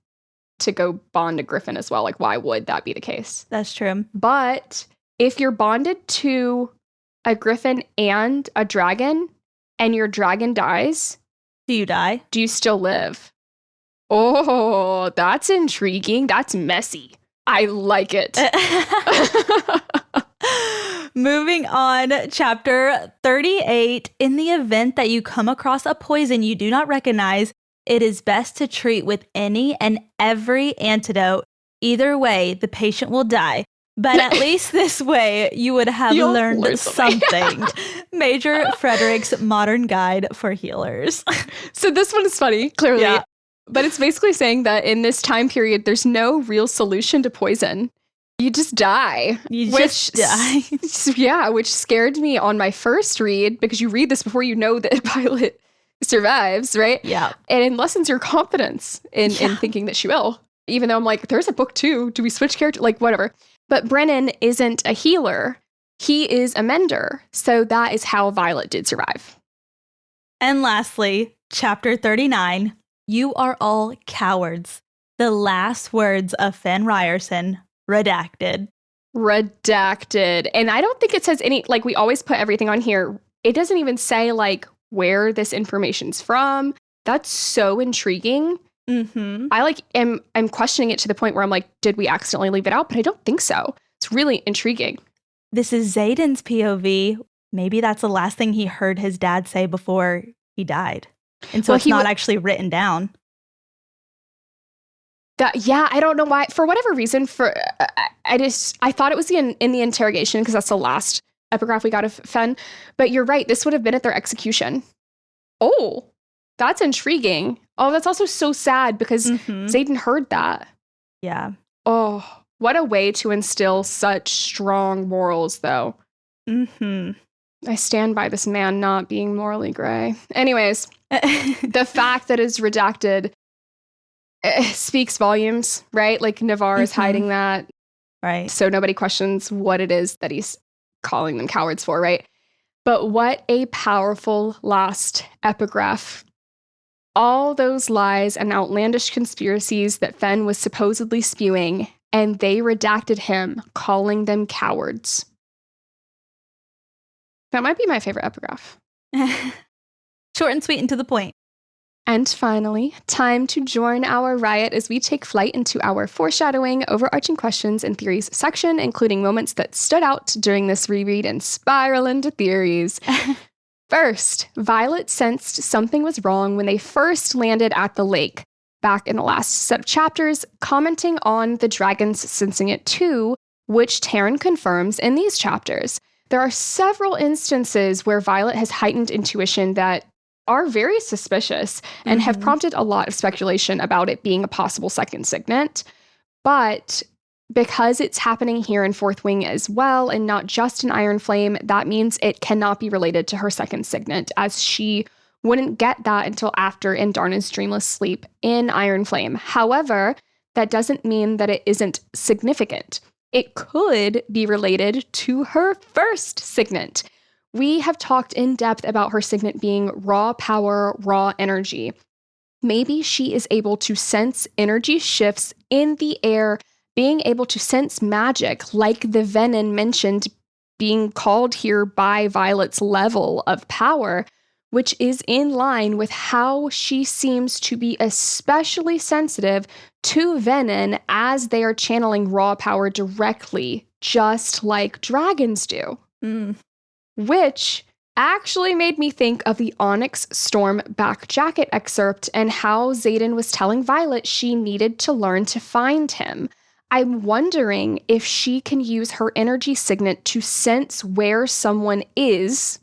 to go bond a griffin as well? Like, why would that be the case? That's true. But if you're bonded to a griffin and a dragon, and your dragon dies, do you die? Do you still live? Oh, that's intriguing. That's messy. I like it. Moving on, chapter 38. In the event that you come across a poison you do not recognize, it is best to treat with any and every antidote. Either way, the patient will die. But at least this way, you would have learned something. Major Frederick's Modern Guide for Healers. So this one is funny, clearly. Yeah. But it's basically saying that in this time period, there's no real solution to poison. You just die. Just die. Yeah, which scared me on my first read, because you read this before you know that Violet survives, right? Yeah. And it lessens your confidence in thinking that she will. Even though I'm like, there's a book too. Do we switch character? Like, whatever. But Brennan isn't a healer. He is a mender. So that is how Violet did survive. And lastly, chapter 39. You are all cowards. The last words of Fen Ryerson, redacted. Redacted. And I don't think it says any, like, we always put everything on here. It doesn't even say, like, where this information's from. That's so intriguing I'm questioning it to the point where I'm like, did we accidentally leave it out? But I don't think so. It's really intriguing. This is Xaden's POV. Maybe that's the last thing he heard his dad say before he died. And so it's not actually written down. I don't know why. For whatever reason, I thought it was in the interrogation because that's the last epigraph we got of Fen. But you're right. This would have been at their execution. Oh, that's intriguing. Oh, that's also so sad because Xaden heard that. Yeah. Oh, what a way to instill such strong morals, though. I stand by this man not being morally gray. Anyways, the fact that it's redacted speaks volumes, right? Like Navarre is hiding that. Right. So nobody questions what it is that he's calling them cowards for, right? But what a powerful last epigraph. All those lies and outlandish conspiracies that Fen was supposedly spewing, and they redacted him, calling them cowards. That might be my favorite epigraph. Short and sweet and to the point. And finally, time to join our riot as we take flight into our foreshadowing, overarching questions and theories section, including moments that stood out during this reread and spiral into theories. First, Violet sensed something was wrong when they first landed at the lake. Back in the last set of chapters, commenting on the dragons sensing it too, which Taryn confirms in these chapters. There are several instances where Violet has heightened intuition that are very suspicious and have prompted a lot of speculation about it being a possible second signet. But because it's happening here in Fourth Wing as well, and not just in Iron Flame, that means it cannot be related to her second signet, as she wouldn't get that until after Indarna's dreamless sleep in Iron Flame. However, that doesn't mean that it isn't significant. It could be related to her first signet. We have talked in depth about her signet being raw power, raw energy. Maybe she is able to sense energy shifts in the air, being able to sense magic, like the Venin mentioned being called here by Violet's level of power, which is in line with how she seems to be especially sensitive to Venin as they are channeling raw power directly, just like dragons do. Which actually made me think of the Onyx Storm back jacket excerpt and how Xaden was telling Violet she needed to learn to find him. I'm wondering if she can use her energy signet to sense where someone is,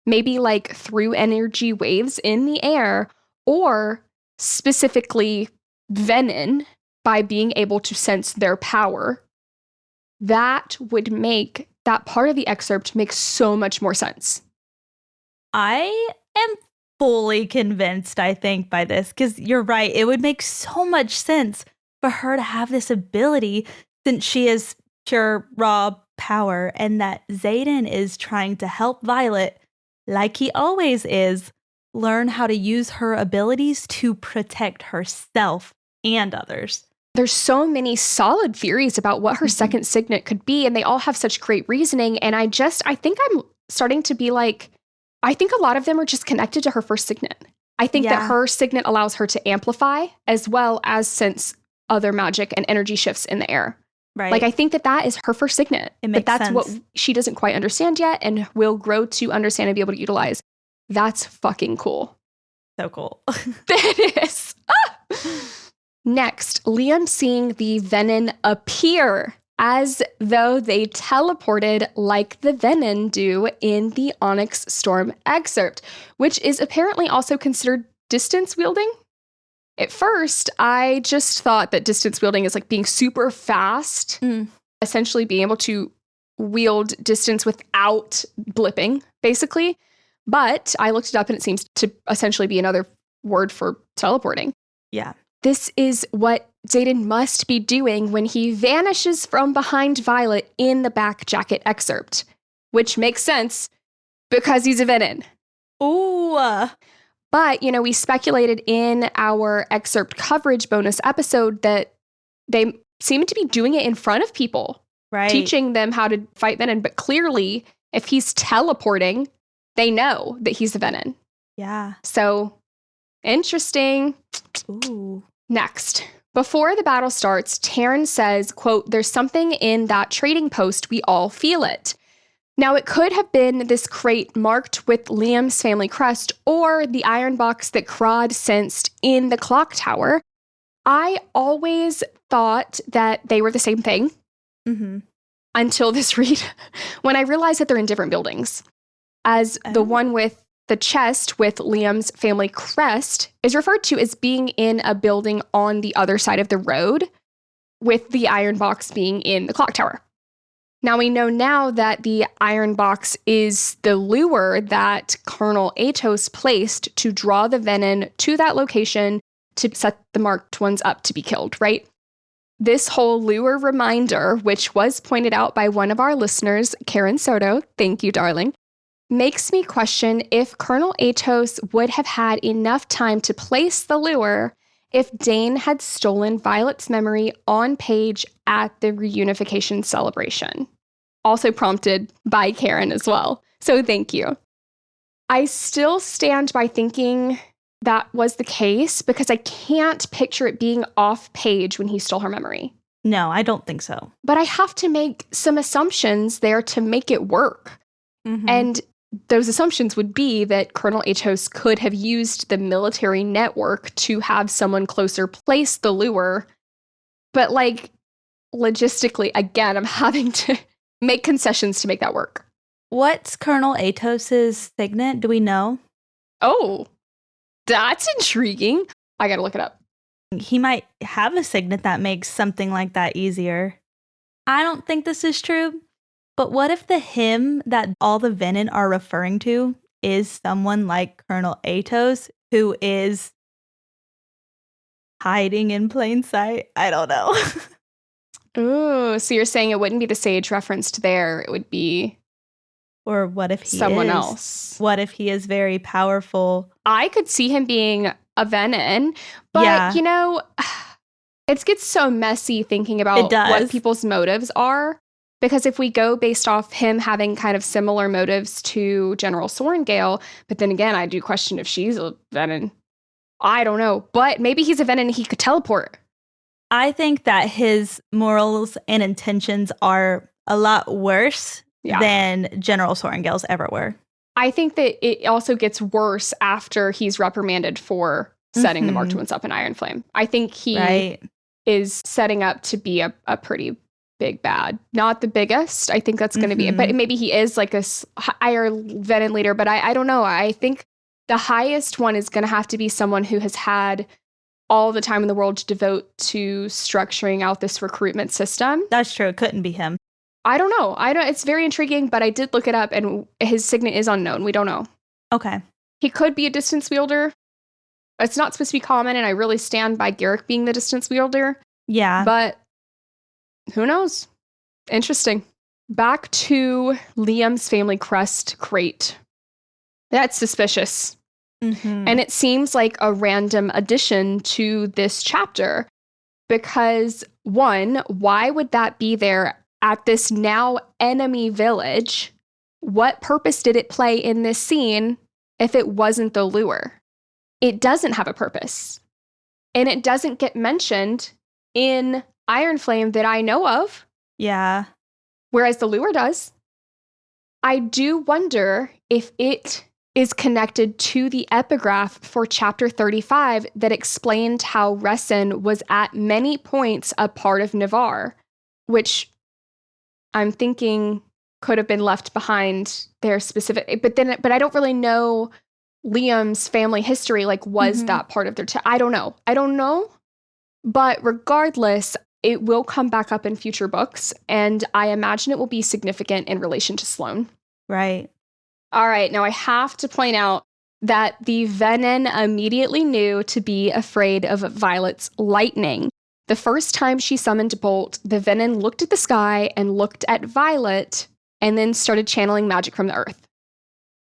maybe like through energy waves in the air, or specifically Venin by being able to sense their power. That would make that part of the excerpt make so much more sense. I am fully convinced, I think, by this, because you're right. It would make so much sense for her to have this ability since she is pure raw power, and that Xaden is trying to help Violet, like he always is, learn how to use her abilities to protect herself and others. There's so many solid theories about what her second signet could be, and they all have such great reasoning. And I think I'm starting to be like, I think a lot of them are just connected to her first signet. I think that her signet allows her to amplify as well as sense other magic and energy shifts in the air. Right. Like, I think that is her first signet. It makes but that's sense. what she doesn't quite understand yet and will grow to understand and be able to utilize. That's fucking cool. So cool. It is. Next, Liam seeing the Venin appear as though they teleported like the Venin do in the Onyx Storm excerpt, which is apparently also considered distance wielding. At first, I just thought that distance wielding is like being super fast, essentially being able to wield distance without blipping, basically. But I looked it up and it seems to essentially be another word for teleporting. Yeah. This is what Xaden must be doing when he vanishes from behind Violet in the back jacket excerpt, which makes sense because he's a Venin. Ooh. But, we speculated in our excerpt coverage bonus episode that they seem to be doing it in front of people, right? Teaching them how to fight Venin. But clearly, if he's teleporting, they know that he's a Venin. Yeah. So Interesting. Ooh. Next. Before the battle starts, Taryn says, quote, "There's something in that trading post. We all feel it." Now, it could have been this crate marked with Liam's family crest or the iron box that Crod sensed in the clock tower. I always thought that they were the same thing until this read, when I realized that they're in different buildings. As the one with the chest with Liam's family crest is referred to as being in a building on the other side of the road, with the iron box being in the clock tower. Now, we know now that the iron box is the lure that Colonel Atos placed to draw the venom to that location to set the marked ones up to be killed, right? This whole lure reminder, which was pointed out by one of our listeners, Karen Soto, thank you, darling, makes me question if Colonel Atos would have had enough time to place the lure if Dane had stolen Violet's memory on Paige at the reunification celebration. Also prompted by Karen as well. So thank you. I still stand by thinking that was the case because I can't picture it being off Paige when he stole her memory. No, I don't think so. But I have to make some assumptions there to make it work. And those assumptions would be that Colonel Atos could have used the military network to have someone closer place the lure. But like, logistically, again, I'm having to make concessions to make that work. What's Colonel Atos's signet? Do we know? Oh, that's intriguing. I gotta look it up. He might have a signet that makes something like that easier. I don't think this is true, but what if the him that all the Venom are referring to is someone like Colonel Atos, who is hiding in plain sight? I don't know. Ooh, so you're saying it wouldn't be the sage referenced there, it would be... Or what if he someone is? Else? What if he is very powerful? I could see him being a Venom, but you know, it gets so messy thinking about what people's motives are. Because if we go based off him having kind of similar motives to General Sorengale, but then again, I do question if she's a Venom. I don't know, but maybe he's a Venom and he could teleport. I think that his morals and intentions are a lot worse than General Sorengale's ever were. I think that it also gets worse after he's reprimanded for setting the marked ones up in Iron Flame. I think he is setting up to be a pretty big bad. Not the biggest. I think that's going to be it. But maybe he is like a higher Venom leader. But I don't know. I think the highest one is going to have to be someone who has had all the time in the world to devote to structuring out this recruitment system. That's true. It couldn't be him. I don't know. It's very intriguing, but I did look it up and his signet is unknown. We don't know. Okay. He could be a distance wielder. It's not supposed to be common, and I really stand by Garrick being the distance wielder. Yeah. But who knows? Interesting. Back to Liam's family crest crate. That's suspicious. And it seems like a random addition to this chapter because, one, why would that be there at this now enemy village? What purpose did it play in this scene if it wasn't the lure? It doesn't have a purpose. And it doesn't get mentioned in Iron Flame that I know of. Yeah. Whereas the lure does. I do wonder if it is connected to the epigraph for chapter 35 that explained how Resen was at many points a part of Navarre, which I'm thinking could have been left behind there specific. But I don't really know Liam's family history. Like, was that part of their... I don't know. But regardless, it will come back up in future books, and I imagine it will be significant in relation to Sloane. Right. All right, now I have to point out that the Venom immediately knew to be afraid of Violet's lightning. The first time she summoned Bolt, the Venom looked at the sky and looked at Violet and then started channeling magic from the earth.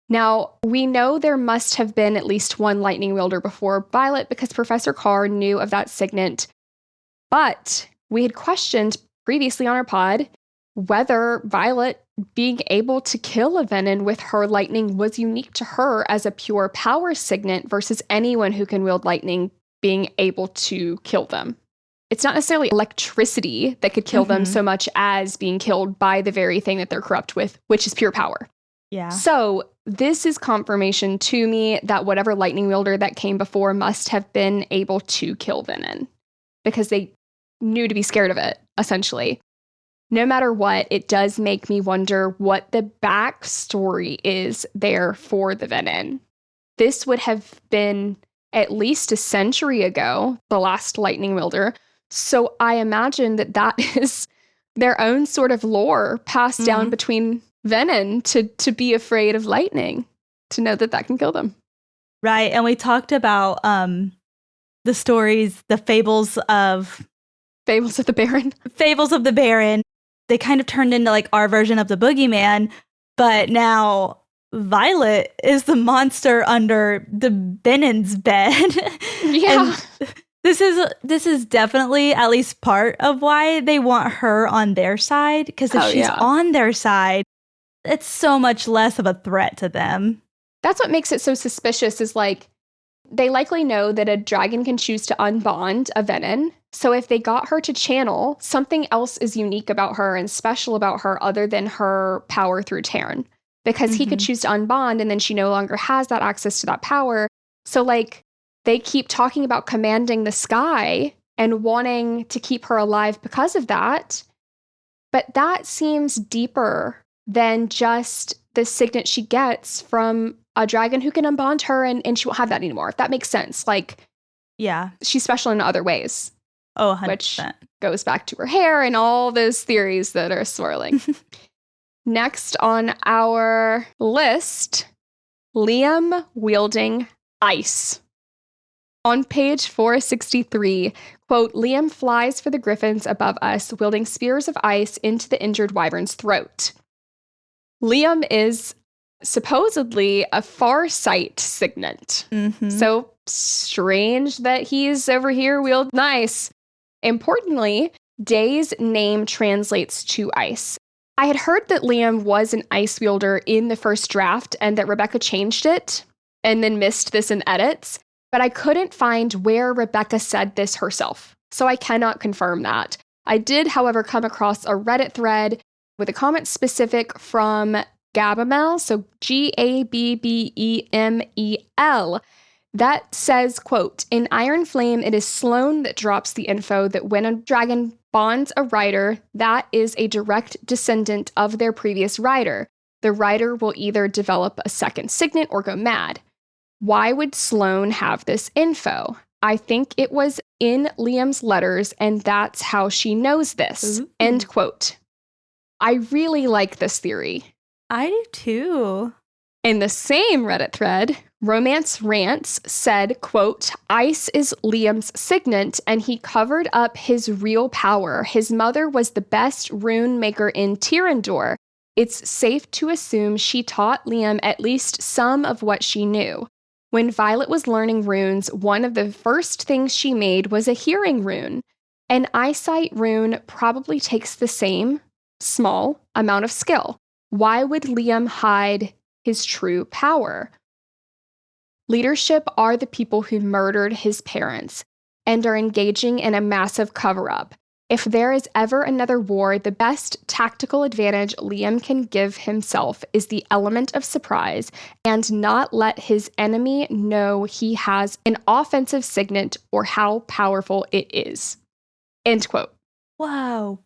Now, we know there must have been at least one lightning wielder before Violet because Professor Carr knew of that signet. But we had questioned previously on our pod whether Violet being able to kill a venom with her lightning was unique to her as a pure power signet versus anyone who can wield lightning being able to kill them. It's not necessarily electricity that could kill them so much as being killed by the very thing that they're corrupt with, which is pure power. Yeah. So this is confirmation to me that whatever lightning wielder that came before must have been able to kill venom because they knew to be scared of it, essentially. No matter what, it does make me wonder what the backstory is there for the venom. This would have been at least a century ago, the last lightning wielder. So I imagine that is their own sort of lore passed down between venom to be afraid of lightning, to know that can kill them. Right. And we talked about the stories, the fables of the Baron. Fables of the Baron. They kind of turned into like our version of the boogeyman, but now Violet is the monster under the Benen's bed. Yeah. And this is definitely at least part of why they want her on their side, because if she's on their side, it's so much less of a threat to them. That's what makes it so suspicious, is like they likely know that a dragon can choose to unbond a venom. So if they got her to channel, something else is unique about her and special about her other than her power through Tarn. Because he could choose to unbond and then she no longer has that access to that power. So like they keep talking about commanding the sky and wanting to keep her alive because of that. But that seems deeper than just the signet she gets from a dragon who can unbond her and she won't have that anymore. If that makes sense. Like, yeah, she's special in other ways. Oh, 100%. Which goes back to her hair and all those theories that are swirling. Next on our list, Liam wielding ice. On page 463, quote, Liam flies for the griffins above us, wielding spears of ice into the injured wyvern's throat. Liam is supposedly a Farsight signet. So strange that he's over here wielding ice. Importantly, Day's name translates to ice. I had heard that Liam was an ice wielder in the first draft and that Rebecca changed it and then missed this in edits, but I couldn't find where Rebecca said this herself, so I cannot confirm that. I did, however, come across a Reddit thread with a comment specific from Gabamel, so Gabbemel, that says, quote, in Iron Flame, it is Sloane that drops the info that when a dragon bonds a rider, that is a direct descendant of their previous rider. The rider will either develop a second signet or go mad. Why would Sloane have this info? I think it was in Liam's letters, and that's how she knows this. Ooh. End quote. I really like this theory. I do too. In the same Reddit thread, Romance Rants said, quote, ice is Liam's signet, and he covered up his real power. His mother was the best rune maker in Tyrrendor. It's safe to assume she taught Liam at least some of what she knew. When Violet was learning runes, one of the first things she made was a hearing rune. An eyesight rune probably takes the same, small, amount of skill. Why would Liam hide his true power? Leadership are the people who murdered his parents and are engaging in a massive cover-up. If there is ever another war, the best tactical advantage Liam can give himself is the element of surprise and not let his enemy know he has an offensive signet or how powerful it is. End quote. Wow.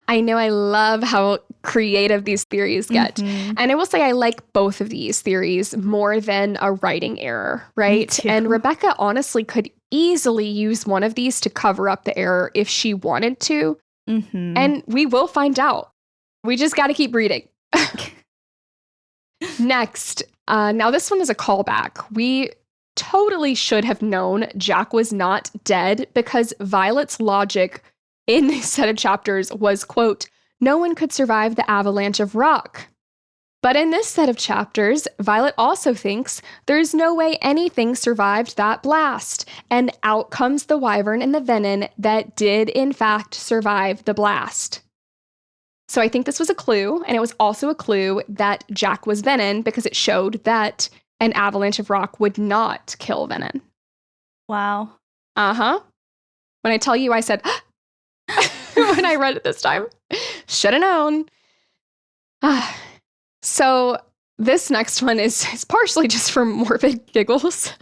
I know, I love how creative these theories get. And I will say I like both of these theories more than a writing error, right? And Rebecca honestly could easily use one of these to cover up the error if she wanted to. And we will find out. We just got to keep reading. Next, now this one is a callback. We totally should have known Jack was not dead because Violet's logic in this set of chapters was, quote, no one could survive the avalanche of rock. But in this set of chapters, Violet also thinks there's no way anything survived that blast. And out comes the wyvern and the venom that did, in fact, survive the blast. So I think this was a clue, and it was also a clue that Jack was Venom because it showed that an avalanche of rock would not kill Venom. Wow. Uh-huh. When I tell you, I said, when I read it this time, should have known. So this next one is partially just for morbid giggles.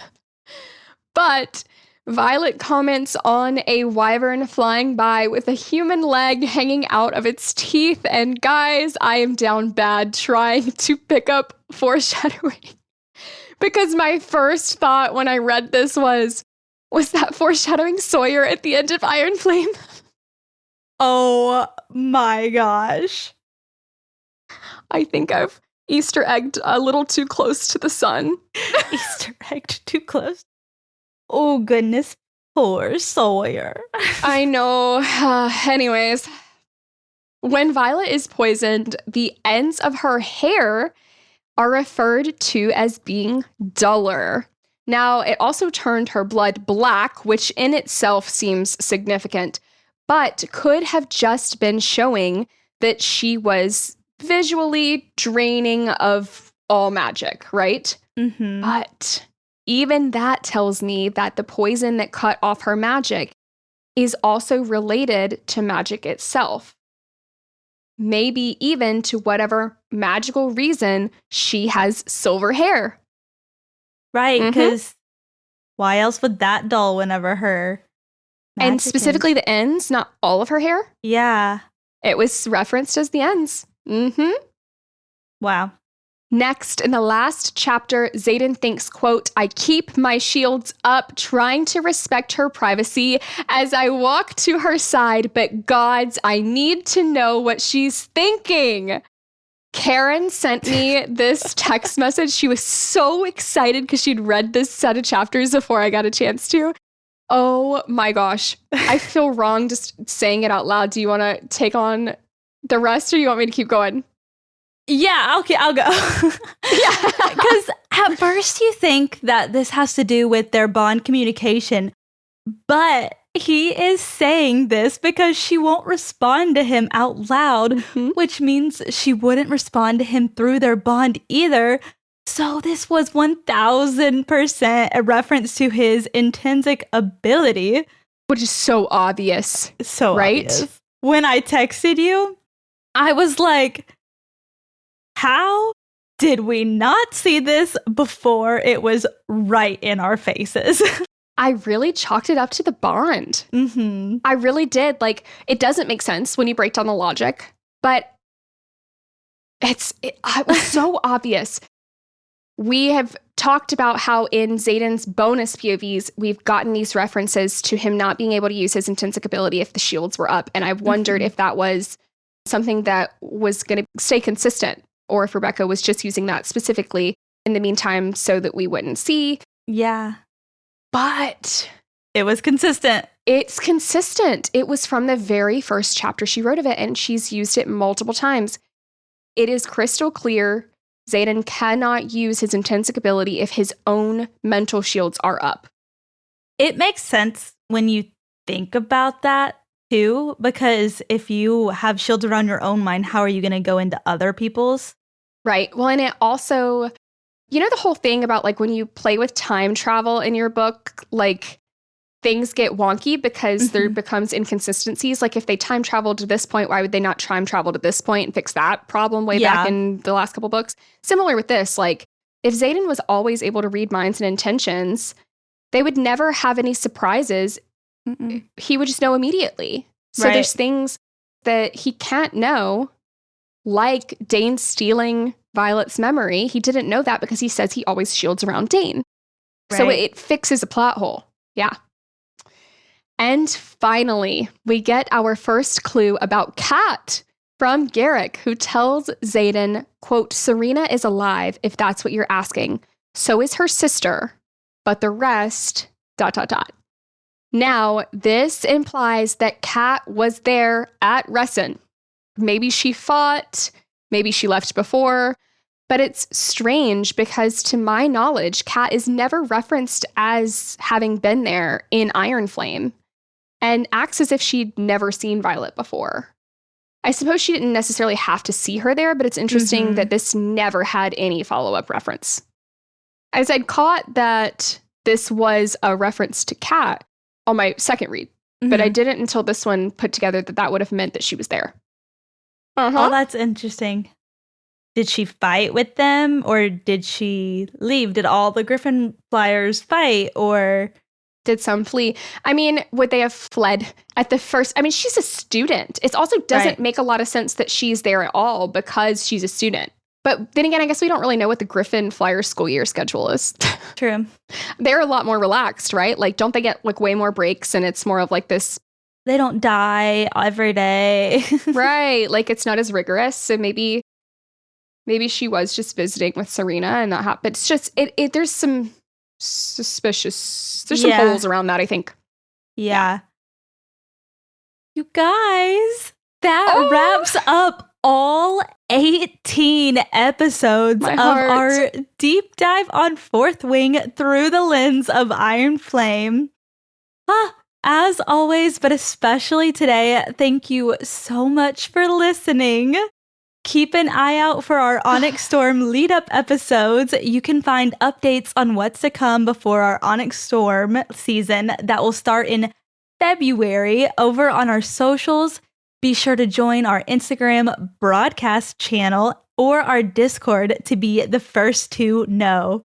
But Violet comments on a wyvern flying by with a human leg hanging out of its teeth. And guys, I am down bad trying to pick up foreshadowing. Because my first thought when I read this was that foreshadowing Sawyer at the end of Iron Flame? Oh my gosh. I think I've Easter egged a little too close to the sun. Easter egged too close. Oh goodness, poor Sawyer. I know. Anyways, when Violet is poisoned, the ends of her hair are referred to as being duller. Now, it also turned her blood black, which in itself seems significant, but could have just been showing that she was visually draining of all magic, right? Mm-hmm. But even that tells me that the poison that cut off her magic is also related to magic itself. Maybe even to whatever magical reason she has silver hair. Right, because why else would that dull whenever her magic and specifically the ends, not all of her hair? Yeah. It was referenced as the ends. Mm-hmm. Wow. Next, in the last chapter, Xaden thinks, quote, I keep my shields up, trying to respect her privacy as I walk to her side, but gods, I need to know what she's thinking. Karen sent me this text message. She was so excited because she'd read this set of chapters before I got a chance to. Oh my gosh. I feel wrong just saying it out loud. Do you want to take on the rest or you want me to keep going? Yeah, okay, I'll go. Yeah. Because at first you think that this has to do with their bond communication, but he is saying this because she won't respond to him out loud, which means she wouldn't respond to him through their bond either. So this was 1000% a reference to his intrinsic ability. Which is so obvious. So right? Obvious. When I texted you, I was like, how did we not see this before it was right in our faces? I really chalked it up to the bond. Mm-hmm. I really did. Like, it doesn't make sense when you break down the logic, but it was so obvious. We have talked about how in Xaden's bonus POVs, we've gotten these references to him not being able to use his intrinsic ability if the shields were up. And I've wondered if that was something that was going to stay consistent, or if Rebecca was just using that specifically in the meantime so that we wouldn't see. Yeah. But it was consistent. It's consistent. It was from the very first chapter she wrote of it, and she's used it multiple times. It is crystal clear Xaden cannot use his intrinsic ability if his own mental shields are up. It makes sense when you think about that, too, because if you have shields around your own mind, how are you going to go into other people's? Right. Well, and it also, you know, the whole thing about like when you play with time travel in your book, like things get wonky because there becomes inconsistencies. Like if they time traveled to this point, why would they not time travel to this point and fix that problem way back in the last couple books? Similar with this, like if Xaden was always able to read minds and intentions, they would never have any surprises. He would just know immediately. So there's things that he can't know, like Dane stealing Violet's memory. He didn't know that because he says he always shields around Dane. So it fixes a plot hole. Yeah. And finally, we get our first clue about Kat from Garrick, who tells Xaden, quote, Serena is alive, if that's what you're asking. So is her sister, but the rest, ... Now, this implies that Kat was there at Ressen. Maybe she fought, maybe she left before, but it's strange because to my knowledge, Kat is never referenced as having been there in Iron Flame and acts as if she'd never seen Violet before. I suppose she didn't necessarily have to see her there, but it's interesting that this never had any follow-up reference. As I'd caught that this was a reference to Kat on my second read, but I didn't until this one put together that would have meant that she was there. Oh, that's interesting. Did she fight with them, or did she leave? Did all the Griffin flyers fight, or did some flee? I mean, would they have fled at the first? I mean, she's a student. It also doesn't make a lot of sense that she's there at all because she's a student. But then again, I guess we don't really know what the Griffin Flyer school year schedule is. True. They're a lot more relaxed, right? Like, don't they get like way more breaks, and it's more of like this? They don't die every day. Right. Like, it's not as rigorous. So maybe she was just visiting with Serena and that happened. But it's just, there's some there's some holes around that, I think. Yeah. You guys, that wraps up all 18 episodes of our deep dive on Fourth Wing through the lens of Iron Flame. As always, but especially today, thank you so much for listening. Keep an eye out for our Onyx Storm lead-up episodes. You can find updates on what's to come before our Onyx Storm season that will start in February over on our socials. Be sure to join our Instagram broadcast channel or our Discord to be the first to know.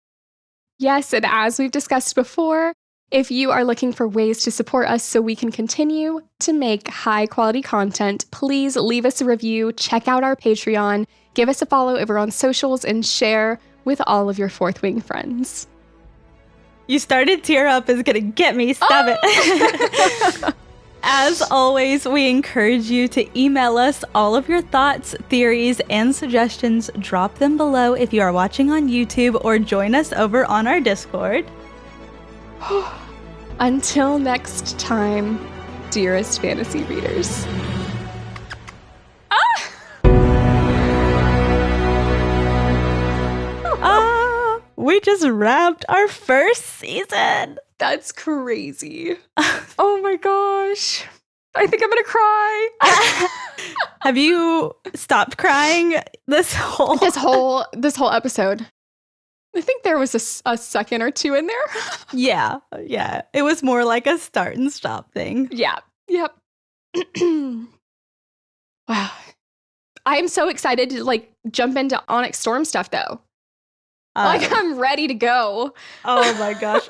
Yes, and as we've discussed before, if you are looking for ways to support us so we can continue to make high-quality content, please leave us a review, check out our Patreon, give us a follow over on socials, and share with all of your Fourth Wing friends. You started tear up is going to get me. Stop it. As always, we encourage you to email us all of your thoughts, theories, and suggestions. Drop them below if you are watching on YouTube or join us over on our Discord. Until next time, dearest fantasy readers. We just wrapped our first season. That's crazy. Oh my gosh. I think I'm gonna cry. Have you stopped crying this whole episode? I think there was a second or two in there. Yeah. It was more like a start and stop thing. Yeah. Yep. Wow. I'm so excited to jump into Onyx Storm stuff though. I'm ready to go. Oh my gosh.